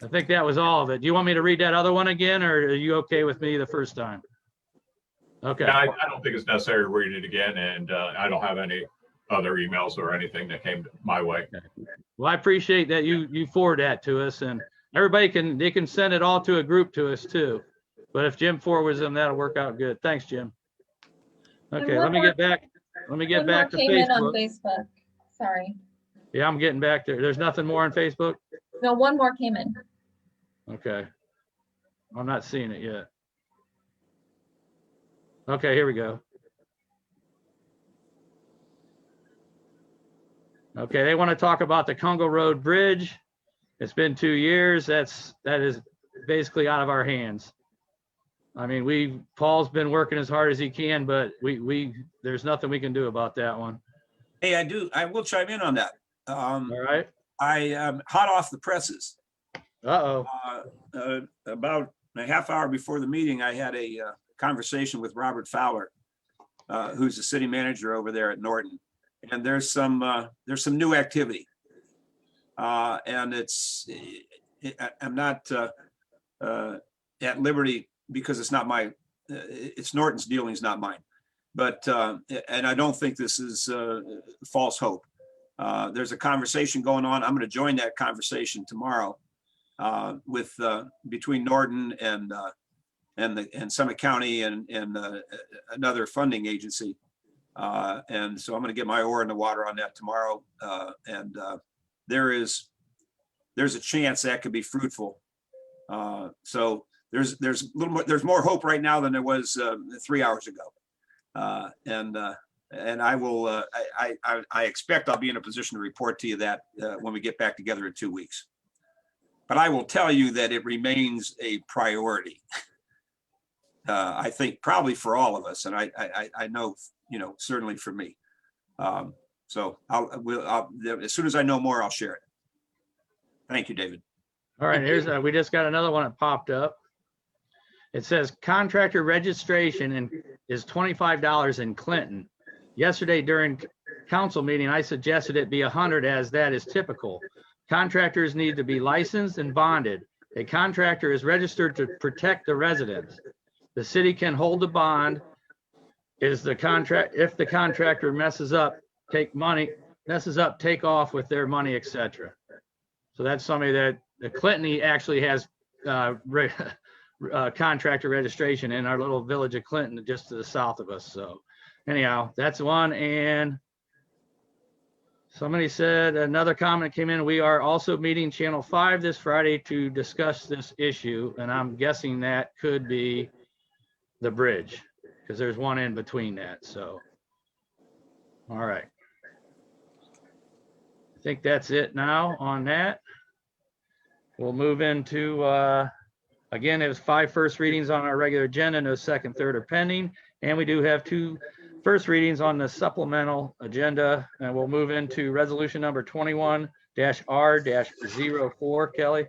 I think that was all of it. Do you want me to read that other one again, or are you okay with me the first time? Okay. I don't think it's necessary to read it again, and I don't have any other emails or anything that came my way. Okay. Well, I appreciate that you forward that to us, and everybody can send it all to a group to us too. But if Jim forwards them, that'll work out good. Thanks, Jim. Okay, let me get back to came in on Facebook. Facebook. Sorry. Yeah, I'm getting back there. There's nothing more on Facebook? No, one more came in. Okay. I'm not seeing it yet. Okay, here we go. Okay, they want to talk about the Congo Road Bridge. It's been 2 years. That is basically out of our hands. I mean, Paul's been working as hard as he can, but there's nothing we can do about that one. Hey, I will chime in on that. All right. I am hot off the presses. Uh-oh. About a half hour before the meeting, I had a conversation with Robert Fowler, who's the city manager over there at Norton. And there's some new activity. And I'm not at liberty because it's not it's Norton's dealings, not mine. But, and I don't think this is false hope. There's a conversation going on. I'm going to join that conversation tomorrow with between Norton and Summit County and another funding agency. And so I'm going to get my oar in the water on that tomorrow. And there's a chance that could be fruitful. So there's more hope right now than there was 3 hours ago. And I will, I expect I'll be in a position to report to you that when we get back together in 2 weeks. But I will tell you that it remains a priority. I think probably for all of us, and I know, certainly for me. So I'll as soon as I know more, I'll share it. Thank you, David. All right, we just got another one that popped up. It says contractor registration is $25 in Clinton. Yesterday during council meeting, I suggested it be $100 as that is typical. Contractors need to be licensed and bonded. A contractor is registered to protect the residents. The city can hold the bond if the contractor messes up, take off with their money, etc. So that's somebody that the Clinton actually has contractor registration in our little village of Clinton, just to the south of us. So anyhow, that's one. And somebody said, another comment came in, we are also meeting Channel 5 this Friday to discuss this issue. And I'm guessing that could be the bridge, because there's one in between that. So, all right. I think that's it now on that. We'll move into, again, it was 5 first readings on our regular agenda, no second, third, or pending. And we do have 2 first readings on the supplemental agenda. And we'll move into resolution number 21-R-04, Kelly.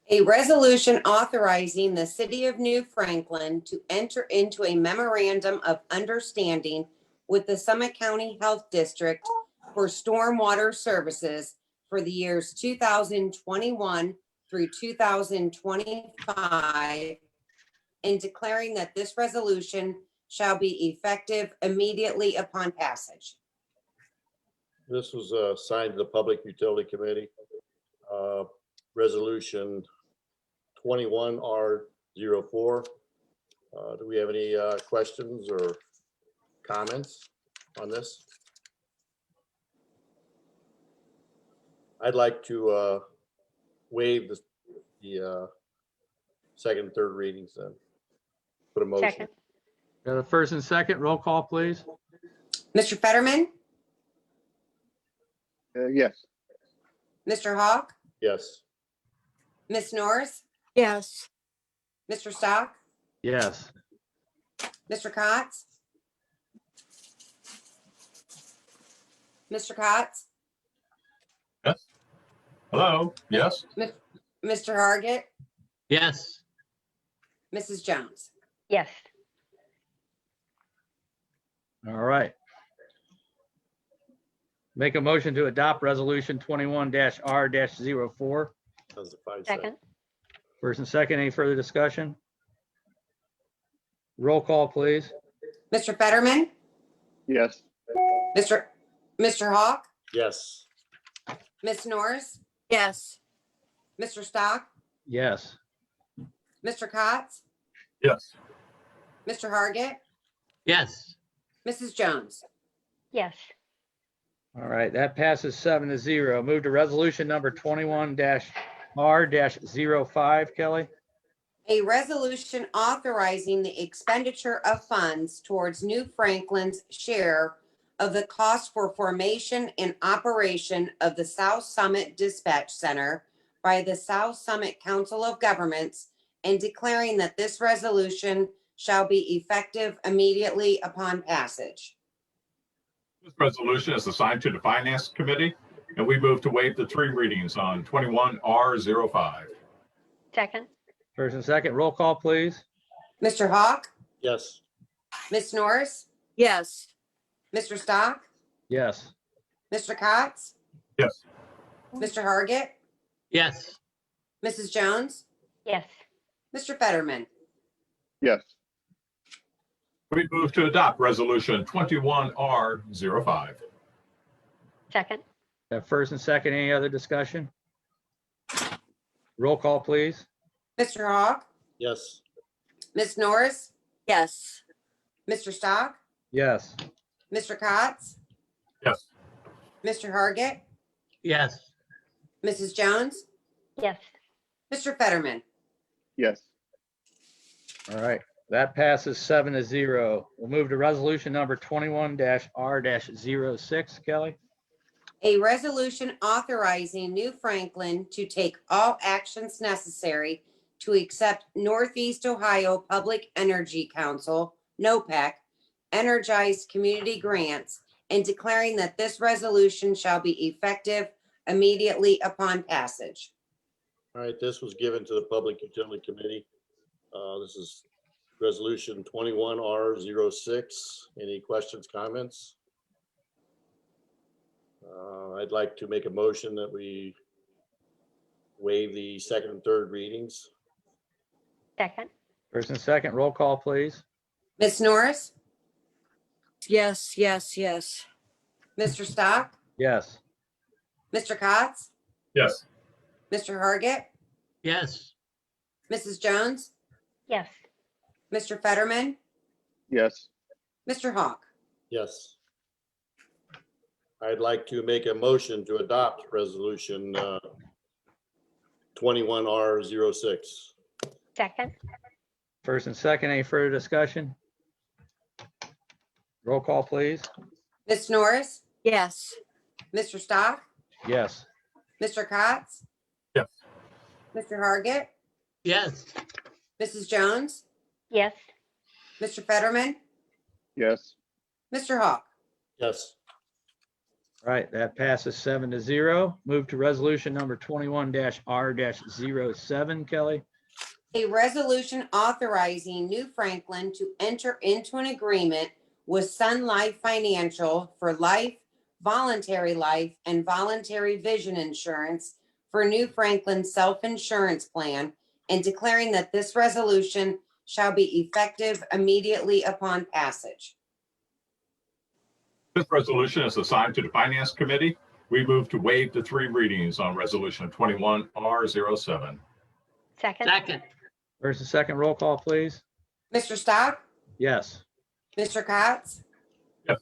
A resolution authorizing the city of New Franklin to enter into a memorandum of understanding with the Summit County Health District for stormwater services for the years 2021 through 2025, and declaring that this resolution shall be effective immediately upon passage. This was signed to the Public Utility Committee. Resolution 21R04. Do we have any questions or comments on this? I'd like to waive the second and third readings then. Put a motion. Second. Got a first and second, roll call, please. Mr. Fetterman, Yes. Mr. Hawk, Yes. Ms. Norris, Yes. Mr. Stock, Yes. Mr. Cotts, Mr. Cotts, Yes. Hello, yes, Mr. Hargit, Yes. Mrs. Jones. Yes. All right. Make a motion to adopt resolution 21-R-04. How's the 5 Second. First and second, any further discussion? Roll call, please. Mr. Fetterman, Yes. Mr. Hawk, Yes. Ms. Norris, Yes. Mr. Stock, Yes. Mr. Cotts, yes, Mr. Hargit, Yes. Mrs. Jones. Yes. All right, that passes 7-0. Move to resolution number 21-R-05, Kelly. A resolution authorizing the expenditure of funds towards New Franklin's share of the cost for formation and operation of the South Summit Dispatch Center by the South Summit Council of Governments, and declaring that this resolution shall be effective immediately upon passage. this resolution is assigned to the Finance Committee, and we move to waive the 3 readings on 21R05. Second. First and second, roll call, please. Mr. Hawk, Yes. Ms. Norris, Yes. Mr. Stock, Yes. Mr. Cotts, Yes, Mr. Hargit, Yes. Mrs. Jones, Yes. Mr. Fetterman. Yes. we move to adopt resolution 21R05. Second. That first and second, any other discussion? Roll call, please. Mr. Hawk, Yes. Ms. Norris, Yes. Mr. Stock, Yes. Mr. Cotts, Yes, Mr. Hargit, Yes. Mrs. Jones, Yes. Mr. Fetterman. Yes. All right, that passes 7-0. We'll move to resolution number 21-R-06, Kelly. A resolution authorizing New Franklin to take all actions necessary to accept Northeast Ohio Public Energy Council, NOPEC, energized community grants, and declaring that this resolution shall be effective immediately upon passage. All right, this was given to the Public Utility Committee. This is resolution 21R06. Any questions, comments? I'd like to make a motion that we waive the second and third readings. Second, First and second, roll call, please. Ms. Norris, Yes, yes, yes. Mr. Stock, Yes. Mr. Cotts, Yes. Mr. Hargit, yes, Mrs. Jones, yes. Mr. Fetterman, yes, Mr. Hawk. Yes. I'd like to make a motion to adopt resolution 21R06. Second, First and second, any further discussion? Roll call, please. Ms. Norris, Yes, Mr. Stock, Yes. Mr. Cotts, Yes. Mr. Hargit, yes, Mrs. Jones, yes. Mr. Fetterman, yes, Mr. Hawk. Yes. All right, that passes 7-0. Move to resolution number 21-R-07, Kelly. A resolution authorizing New Franklin to enter into an agreement with Sun Life Financial for life, voluntary life, and voluntary vision insurance for New Franklin's self-insurance plan and declaring that this resolution shall be effective immediately upon passage. This resolution is assigned to the Finance Committee. We move to waive the 3 readings on Resolution 21R07. Second, second, First and second, roll call, please. Mr. Stock, Yes. Mr. Cotts, Yes.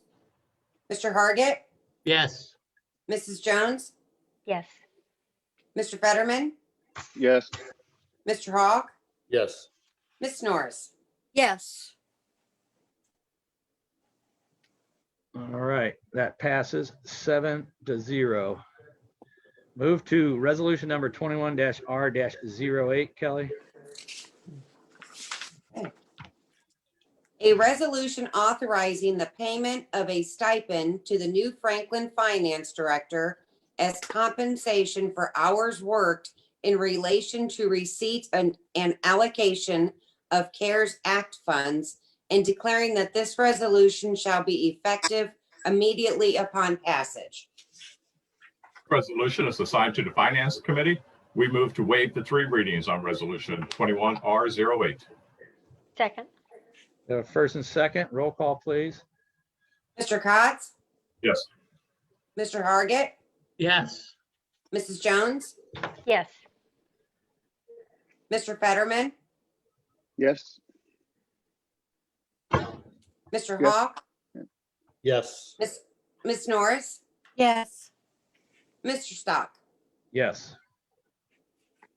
Mr. Hargit, yes, Mrs. Jones, yes. Mr. Fetterman, yes, Mr. Hawk, Yes. Ms. Norris. yes. All right, that passes 7-0. Move to resolution number 21-R-08, Kelly. A resolution authorizing the payment of a stipend to the New Franklin Finance Director as compensation for hours worked in relation to receipt and allocation of CARES Act funds and declaring that this resolution shall be effective immediately upon passage. Resolution is assigned to the Finance Committee. We move to waive the 3 readings on Resolution 21R08. Second, First and second, roll call, please. Mr. Cotts, Yes. Mr. Hargit, yes, Mrs. Jones, yes. Mr. Fetterman, yes, Mr. Yes. Hawk, Yes. Ms. Norris, Yes, Mr. Stock. Yes.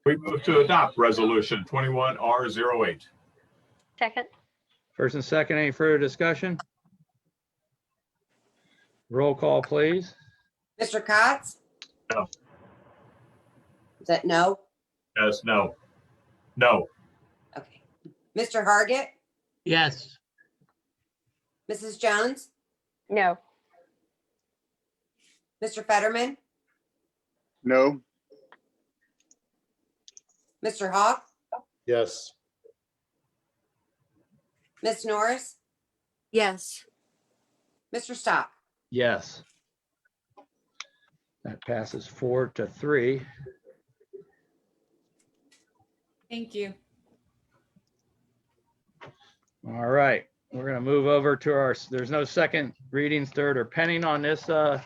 We move to adopt Resolution 21R08. Second, First and second, any further discussion? Roll call, please. Mr. Cotts? No. Is that no? Yes, no. No. Okay. Mr. Hargit, yes, Mrs. Jones, no. Mr. Fetterman, no, Mr. Hawk, Yes. Ms. Norris, yes. Mr. Stock. Yes. That passes 4-3. Thank you. All right, we're gonna move over to our, there's no second readings, third or pending on this. We're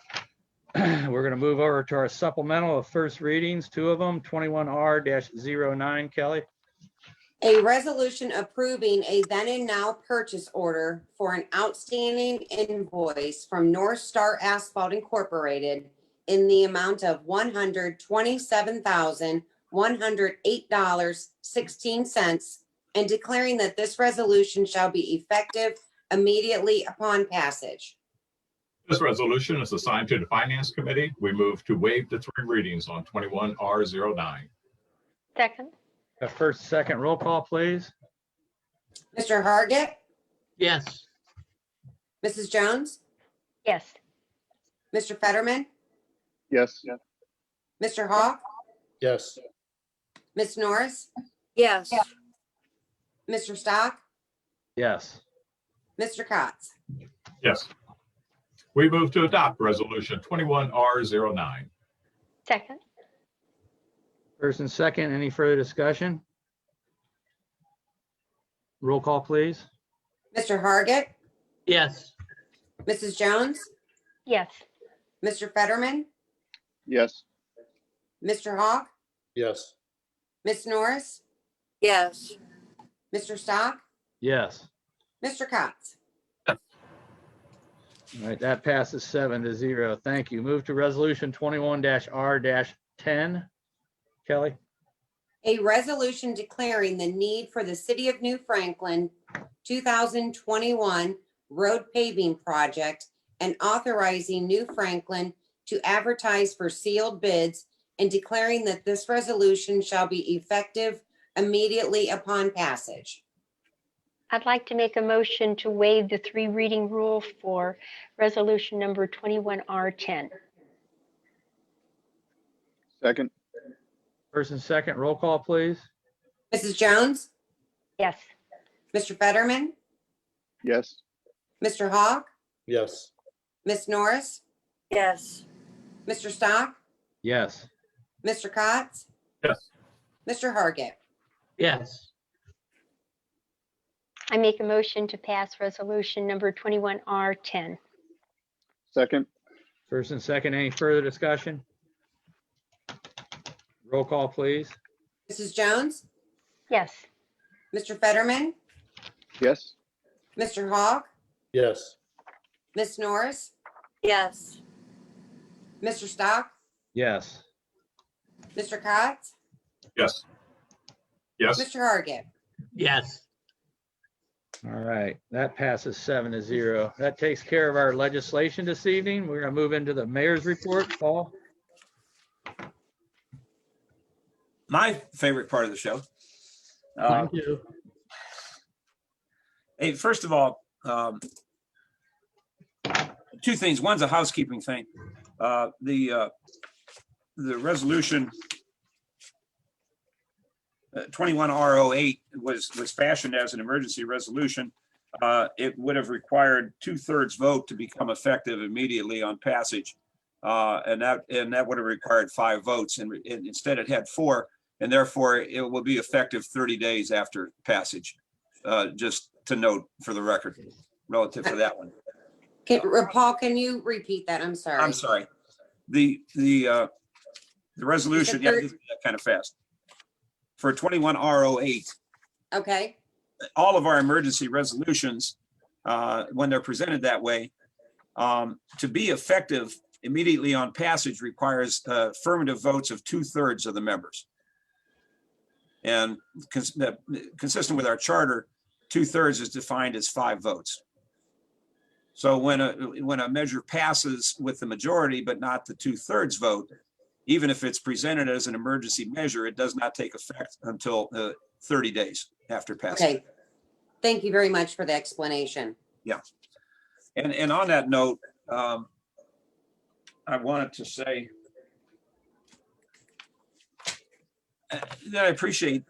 gonna move over to our supplemental of first readings, 2 of them, 21R-09, Kelly. A resolution approving a then and now purchase order for an outstanding invoice from North Star Asphalt Incorporated in the amount of $127,108.16 and declaring that this resolution shall be effective immediately upon passage. This resolution is assigned to the Finance Committee. We move to waive the 3 readings on 21R09. Second, First, second, roll call, please. Mr. Hargit, yes, Mrs. Jones, yes. Mr. Fetterman, yes, Mr. Hawk, Yes. Ms. Norris, Yes, Mr. Stock, Yes. Mr. Cotts. Yes. We move to adopt Resolution 21R09. Second, First and second, any further discussion? Roll call, please. Mr. Hargit, yes, Mrs. Jones, Yes. Mr. Fetterman, Yes. Mr. Hawk, Yes. Miss Norris, Yes. Mr. Stock, Yes. Mr. Cotts. All right, that passes 7-0. Thank you. Move to resolution 21-R-10. Kelly? A resolution declaring the need for the City of New Franklin 2021 road paving project and authorizing New Franklin to advertise for sealed bids and declaring that this resolution shall be effective immediately upon passage. I'd like to make a motion to waive the 3 reading rule for resolution number 21R10. Second. First and second, roll call, please. Mrs. Jones, Yes. Mr. Fetterman, Yes. Mr. Hawk, Yes. Miss Norris, Yes. Mr. Stock, Yes. Mr. Cotts, Yes. Mr. Hargit. yes, I make a motion to pass resolution number 21R10. Second. First and second, any further discussion? Roll call, please. Mrs. Jones, Yes. Mr. Fetterman, Yes. Mr. Hawk, Yes. Miss Norris, Yes. Mr. Stock, Yes. Mr. Cotts, Yes. Yes. Mr. Hargit. yes. All right, that passes 7-0. That takes care of our legislation this evening. We're gonna move into the mayor's report. Paul? My favorite part of the show. Thank you. Hey, first of all, 2 things. One's a housekeeping thing. The resolution 21R08 was fashioned as an emergency resolution. It would have required 2/3 vote to become effective immediately on passage. And that would have required 5 votes, and instead it had 4, and therefore it will be effective 30 days after passage. Just to note for the record, relative to that one. Paul, can you repeat that? I'm sorry. I'm sorry. The resolution, yeah, this is kind of fast. For 21R08, Okay, all of our emergency resolutions, when they're presented that way, to be effective immediately on passage requires affirmative votes of 2/3 of the members. And consistent with our charter, 2/3 is defined as 5 votes. So when a measure passes with the majority, but not the 2/3 vote, even if it's presented as an emergency measure, it does not take effect until 30 days after passage. okay. Thank you very much for the explanation. And on that note, I wanted to say that I appreciate,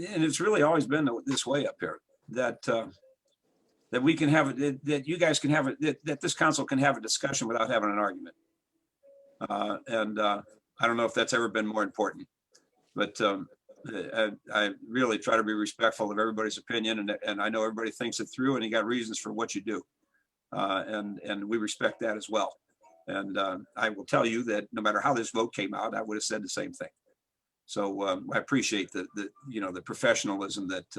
and it's really always been this way up here, that we can have, that you guys can have, that this council can have a discussion without having an argument. I don't know if that's ever been more important, but I really try to be respectful of everybody's opinion, and I know everybody thinks it through, and you got reasons for what you do. And we respect that as well. And I will tell you that no matter how this vote came out, I would have said the same thing. So I appreciate the professionalism that,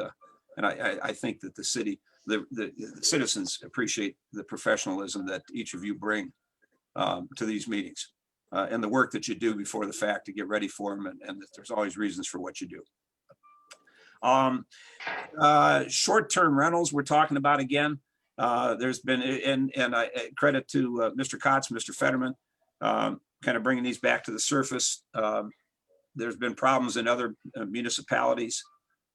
and I think that the city, the citizens appreciate the professionalism that each of you bring to these meetings, and the work that you do before the fact to get ready for them, and that there's always reasons for what you do. Short-term rentals we're talking about again. There's been, and I credit to Mr. Cotts, Mr. Fetterman, kind of bringing these back to the surface. There's been problems in other municipalities.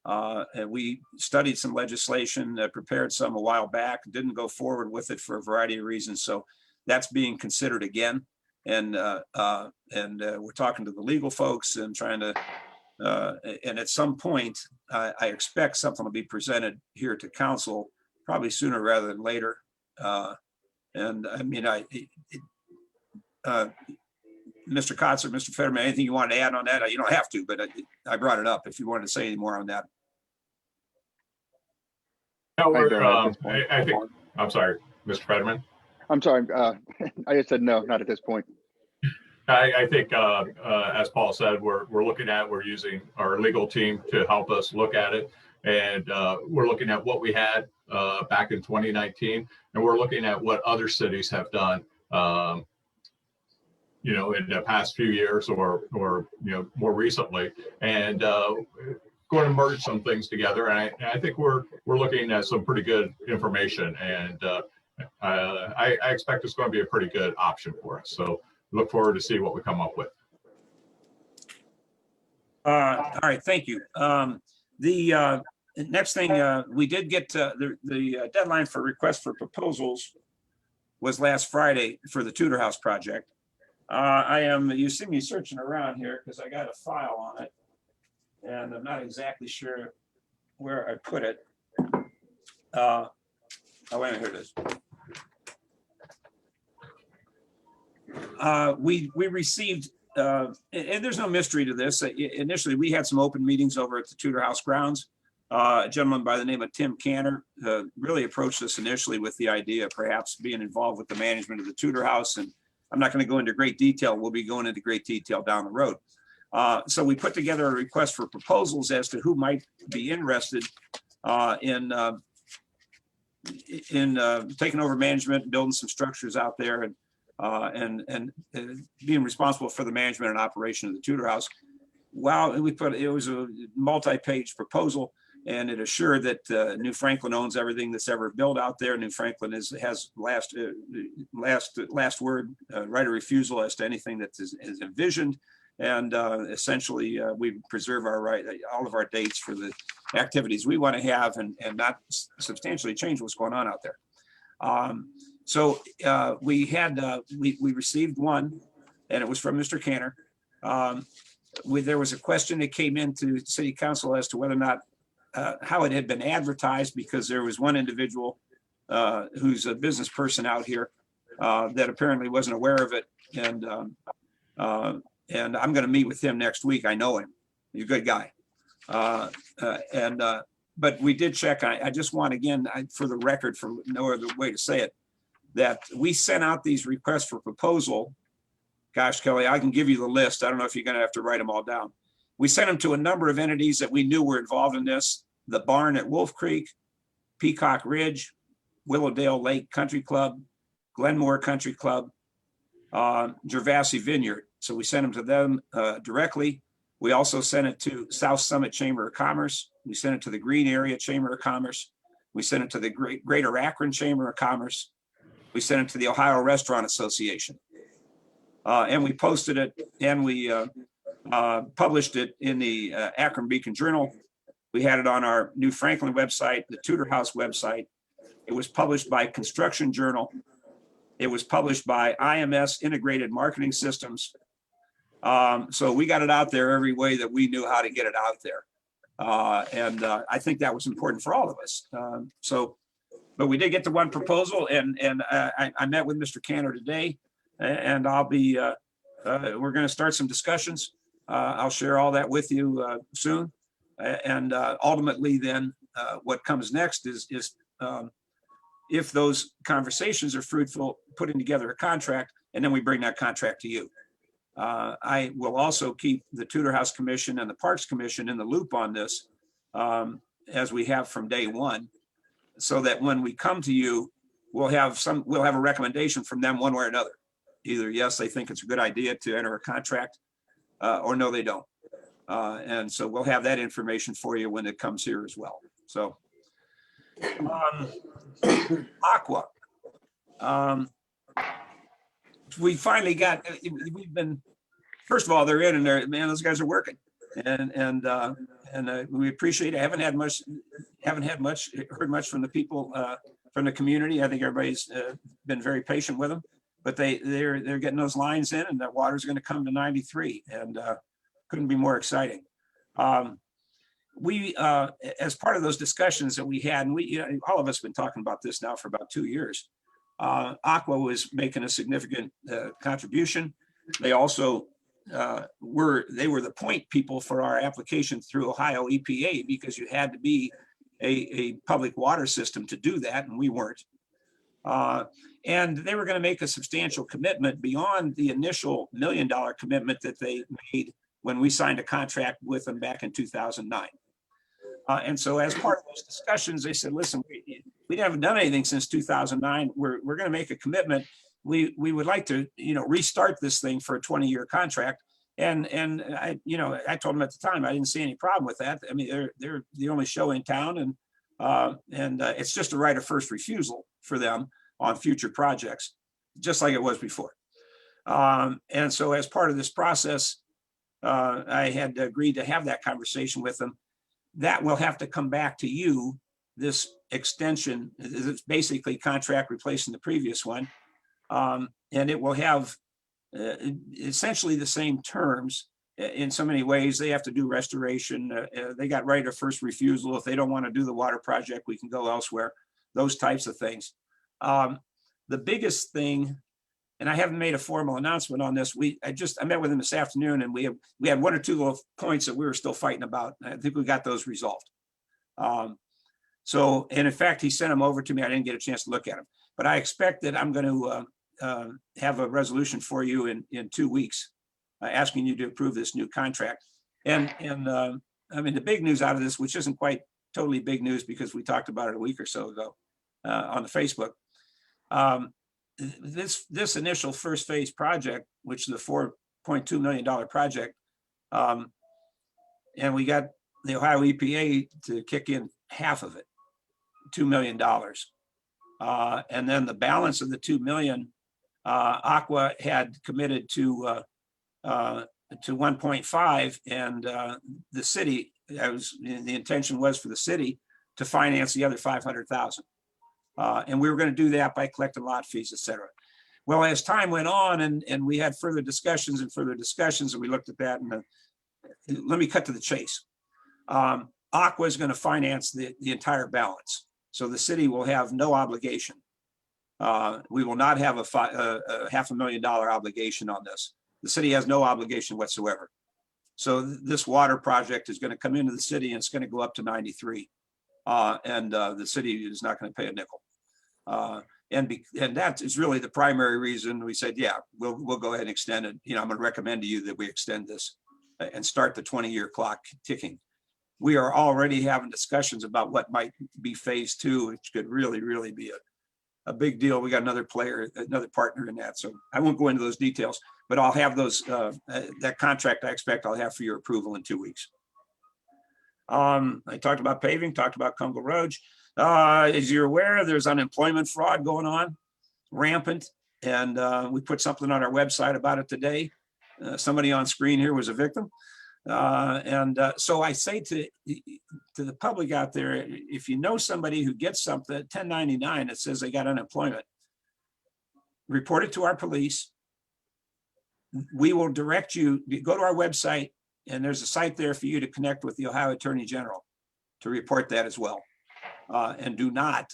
And we studied some legislation, prepared some a while back, didn't go forward with it for a variety of reasons. So that's being considered again. And we're talking to the legal folks and trying to, and at some point, I expect something will be presented here to council, probably sooner rather than later. And I mean, Mr. Kotzer, Mr. Fetterman, anything you wanted to add on that? You don't have to, but I brought it up if you wanted to say any more on that. No, I don't at this point. I think, I'm sorry, Mr. Fetterman. I'm sorry, I just said no, not at this point. I think, as Paul said, we're using our legal team to help us look at it. And we're looking at what we had back in 2019, and we're looking at what other cities have done, you know, in the past few years or you know, more recently, and going to merge some things together. And I think we're looking at some pretty good information, and I expect it's going to be a pretty good option for us. So look forward to see what we come up with. All right, thank you. The next thing, we did get the deadline for requests for proposals was last Friday for the Tudor House project. You see me searching around here because I got a file on it, and I'm not exactly sure where I put it. Oh, wait a minute, here it is. We received, and there's no mystery to this. Initially, we had some open meetings over at the Tudor House grounds. A gentleman by the name of Tim Canner really approached us initially with the idea of perhaps being involved with the management of the Tudor House. And I'm not going to go into great detail. We'll be going into great detail down the road. So we put together a request for proposals as to who might be interested in taking over management, building some structures out there, and being responsible for the management and operation of the Tudor House. Well, it was a multi-page proposal, and it assured that New Franklin owns everything that's ever built out there. New Franklin has last word, right of refusal as to anything that is envisioned. And essentially, we preserve our right, all of our dates for the activities we want to have, and not substantially change what's going on out there. So we received one, and it was from Mr. Canner. There was a question that came into City Council as to whether or not how it had been advertised, because there was one individual who's a business person out here that apparently wasn't aware of it, and I'm going to meet with him next week. I know him; he's a good guy. But we did check. I just want, again, for the record, for no other way to say it, that we sent out these requests for proposal. Gosh, Kelly, I can give you the list. I don't know if you're going to have to write them all down. We sent them to a number of entities that we knew were involved in this: the Barn at Wolf Creek, Peacock Ridge, Willowdale Lake Country Club, Glenmore Country Club, Gervasi Vineyard. So we sent them to them directly. We also sent it to South Summit Chamber of Commerce. We sent it to the Green Area Chamber of Commerce. We sent it to the Greater Akron Chamber of Commerce. We sent it to the Ohio Restaurant Association. And we posted it, and we published it in the Akron Beacon Journal. We had it on our New Franklin website, the Tudor House website. It was published by Construction Journal. It was published by IMS Integrated Marketing Systems. So we got it out there every way that we knew how to get it out there. And I think that was important for all of us. But we did get the one proposal, and I met with Mr. Canner today, and I'll be, we're going to start some discussions. I'll share all that with you soon. And ultimately then what comes next is if those conversations are fruitful, putting together a contract, and then we bring that contract to you. I will also keep the Tudor House Commission and the Parks Commission in the loop on this, as we have from day one, so that when we come to you, we'll have a recommendation from them one way or another. Either yes, they think it's a good idea to enter a contract, or no, they don't. And so we'll have that information for you when it comes here as well. So Aqua. We finally got, we've been, first of all, they're in and they're, man, those guys are working. And we appreciate it. Haven't heard much from the people, from the community. I think everybody's been very patient with them, but they're getting those lines in, and that water's going to come to 93, and couldn't be more exciting. We, as part of those discussions that we had, and we, all of us have been talking about this now for about 2 years. Aqua was making a significant contribution. They also they were the point people for our application through Ohio EPA because you had to be a public water system to do that, and we weren't. And they were going to make a substantial commitment beyond the initial $1 million commitment that they made when we signed a contract with them back in 2009. And so as part of those discussions, they said, listen, we haven't done anything since 2009. We're going to make a commitment. We would like to, restart this thing for a 20-year contract. And I told them at the time, I didn't see any problem with that. I mean, they're the only show in town, and it's just a right of first refusal for them on future projects, just like it was before. And so as part of this process, I had agreed to have that conversation with them. That will have to come back to you. This extension is basically contract replacing the previous one. And it will have essentially the same terms in so many ways. They have to do restoration. They got right of first refusal. If they don't want to do the water project, we can go elsewhere, those types of things. The biggest thing, and I haven't made a formal announcement on this, I met with them this afternoon, and we had one or two little points that we were still fighting about. I think we got those resolved. And in fact, he sent them over to me. I didn't get a chance to look at them, but I expect that I'm going to have a resolution for you in 2 weeks, asking you to approve this new contract. And I mean, the big news out of this, which isn't quite totally big news because we talked about it a week or so ago on the Facebook. This initial first phase project, which is the $4.2 million project, and we got the Ohio EPA to kick in half of it, $2 million. And then the balance of the 2 million, Aqua had committed to 1.5, and the city, the intention was for the city to finance the other 500,000. And we were going to do that by collecting lot fees, et cetera. Well, as time went on and we had further discussions, and we looked at that, and let me cut to the chase. Aqua is going to finance the entire balance. So the city will have no obligation. We will not have a $500,000 obligation on this. The city has no obligation whatsoever. So this water project is going to come into the city, and it's going to go up to 93. And the city is not going to pay a nickel. And that is really the primary reason we said, yeah, we'll go ahead and extend it. I'm going to recommend to you that we extend this and start the 20-year clock ticking. We are already having discussions about what might be phase 2, which could really, really be a big deal. We got another partner in that. So I won't go into those details, but I'll have those, that contract I expect I'll have for your approval in 2 weeks. I talked about paving, talked about Kungle Road. As you're aware, there's unemployment fraud going on, rampant. And we put something on our website about it today. Somebody on screen here was a victim. So I say to the public out there, if you know somebody who gets something, 1099, that says they got unemployment, report it to our police. We will direct you, go to our website, and there's a site there for you to connect with the Ohio Attorney General to report that as well. And do not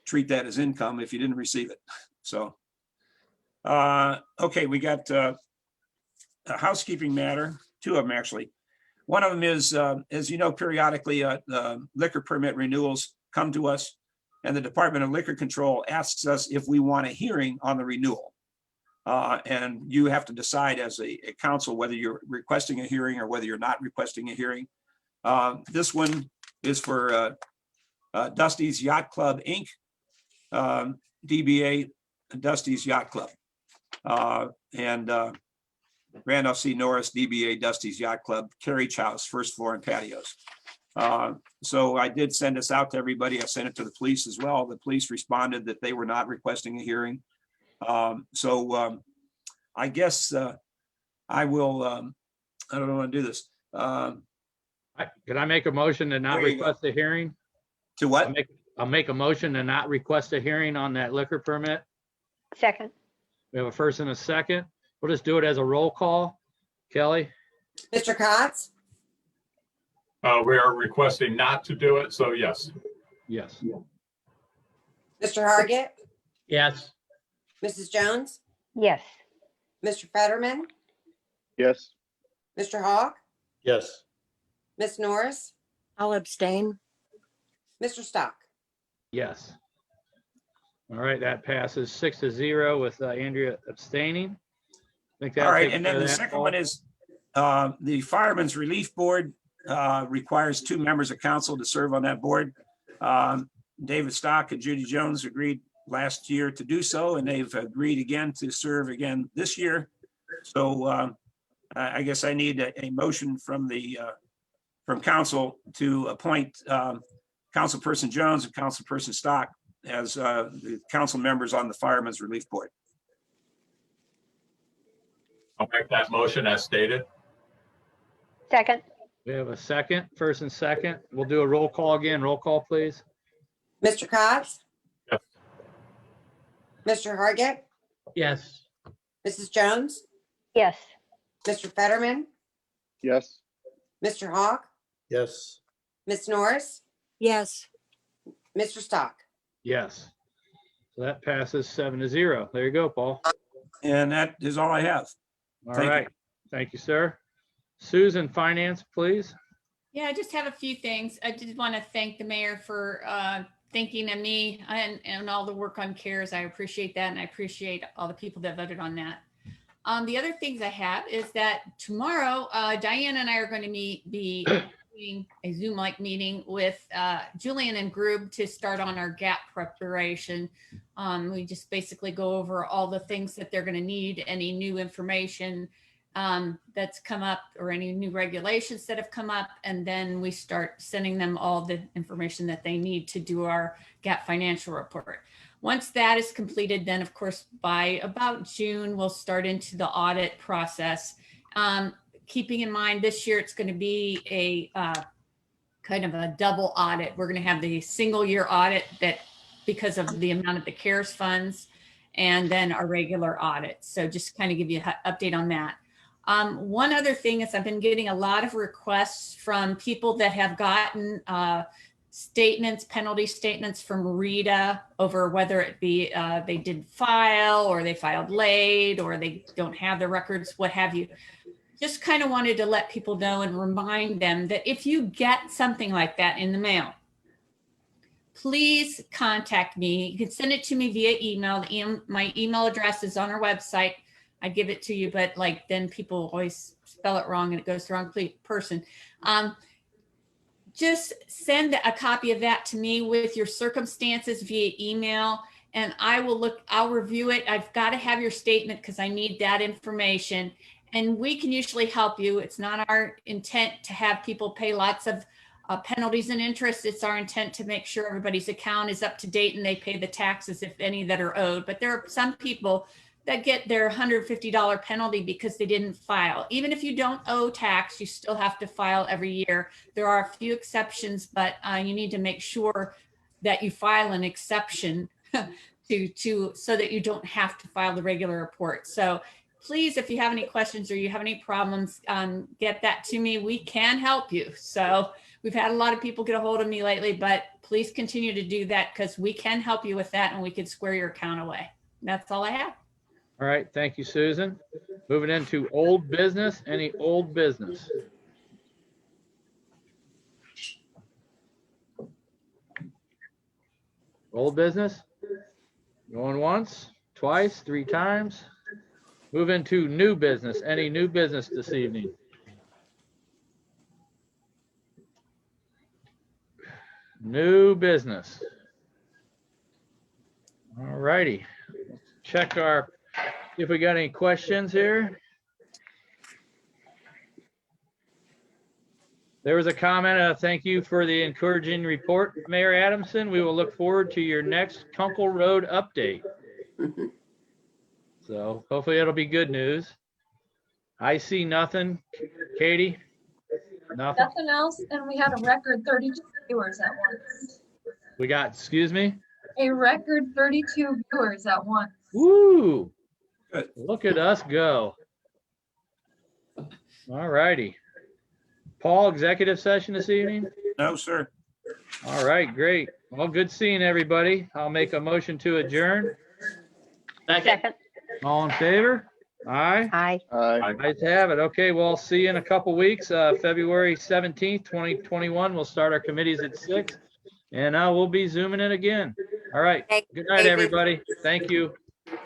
treat that as income if you didn't receive it. So, okay, we got a housekeeping matter, 2 of them actually. One of them is, as you know, periodically liquor permit renewals come to us, and the Department of Liquor Control asks us if we want a hearing on the renewal. And you have to decide as a council whether you're requesting a hearing or whether you're not requesting a hearing. This one is for Dusty's Yacht Club, Inc., DBA Dusty's Yacht Club, and Randolph C. Norris, DBA Dusty's Yacht Club, carriage house, first floor and patios. So I did send this out to everybody. I sent it to the police as well. The police responded that they were not requesting a hearing. So I guess I will, I don't know how to do this. Could I make a motion to not There you go. request a hearing? To what? I'll make a motion to not request a hearing on that liquor permit. Second. We have a first and a second. We'll just do it as a roll call. Kelly? Mr. Cotts, We are requesting not to do it, so yes. Yes. Mr. Hargit, Yes. Mrs. Jones, Yes. Mr. Fetterman, Yes. Mr. Hawk, Yes. Ms. Norris, I'll abstain. Mr. Stock. Yes. All right, that passes 6-0 with Andrea abstaining. I think All that'll right, take and care then of the that, second Paul. one is the Fireman's Relief Board requires 2 members of council to serve on that board. David Stock and Judy Jones agreed last year to do so, and they've agreed again to serve again this year. So I guess I need a motion from council to appoint Councilperson Jones and Councilperson Stock as the council members on the Fireman's Relief Board. I'll make that motion as stated. Second, We have a second, first and second. We'll do a roll call again. Roll call, please. Mr. Cox? Yes. Mr. Hargit? Yes. Mrs. Jones? yes. Mr. Fetterman? Yes. Mr. Hawk? Yes. Ms. Norris? Yes. Mr. Stock? Yes. So that passes 7-0. There you go, Paul. And that is all I have. All Thank you. right. Thank you, sir. Susan, finance, please. Yeah, I just have a few things. I did want to thank the mayor for thinking of me and all the work on CARES. I appreciate that, and I appreciate all the people that voted on that. The other things I have is that tomorrow, Diane and I are going to be doing a Zoom-like meeting with Julian and Grube to start on our GAP preparation. We just basically go over all the things that they're going to need, any new information that's come up or any new regulations that have come up. And then we start sending them all the information that they need to do our GAP financial report. Once that is completed, then of course, by about June, we'll start into the audit process. Keeping in mind this year, it's going to be a kind of a double audit. We're going to have the single year audit that because of the amount of the CARES funds and then our regular audit. So just kind of give you an update on that. One other thing is I've been getting a lot of requests from people that have gotten statements, penalty statements from RETA over whether it be they did file or they filed late or they don't have the records, what have you. Just kind of wanted to let people know and remind them that if you get something like that in the mail, please contact me. You can send it to me via email. My email address is on our website. I give it to you, but like then people always spell it wrong and it goes to the wrong person. Just send a copy of that to me with your circumstances via email and I'll review it. I've got to have your statement because I need that information and we can usually help you. It's not our intent to have people pay lots of penalties and interest. It's our intent to make sure everybody's account is up to date and they pay the taxes, if any, that are owed. But there are some people that get their $150 penalty because they didn't file. Even if you don't owe tax, you still have to file every year. There are a few exceptions, but you need to make sure that you file an exception so that you don't have to file the regular report. So please, if you have any questions or you have any problems, get that to me. We can help you. So we've had a lot of people get a hold of me lately, but please continue to do that because we can help you with that and we can square your account away. That's all I have. All right, thank you, Susan. Moving into old business. Any old business? Old business? Going once, twice, 3 times? Move into new business. Any new business this evening? New business. All righty. Check see if we got any questions here. There was a comment, thank you for the encouraging report, Mayor Adamson. We will look forward to your next Kunkel Road update. So hopefully it'll be good news. I see nothing. Katie? Nothing? Nothing else, and we had a record 32 viewers at once. We got, excuse me? A record 32 viewers at once. Woo! Good. Look at us go. All righty. Paul, executive session this evening? No, sir. All right, great. Well, good seeing everybody. I'll make a motion to adjourn. Second. Second, All in favor? Aye. Aye. Ayes have it. Okay, well, I'll see you in a couple weeks. February 17th, 2021, we'll start our committees at 6. And we'll be zooming in again. All right. Thank Good night, David. everybody. Thank you.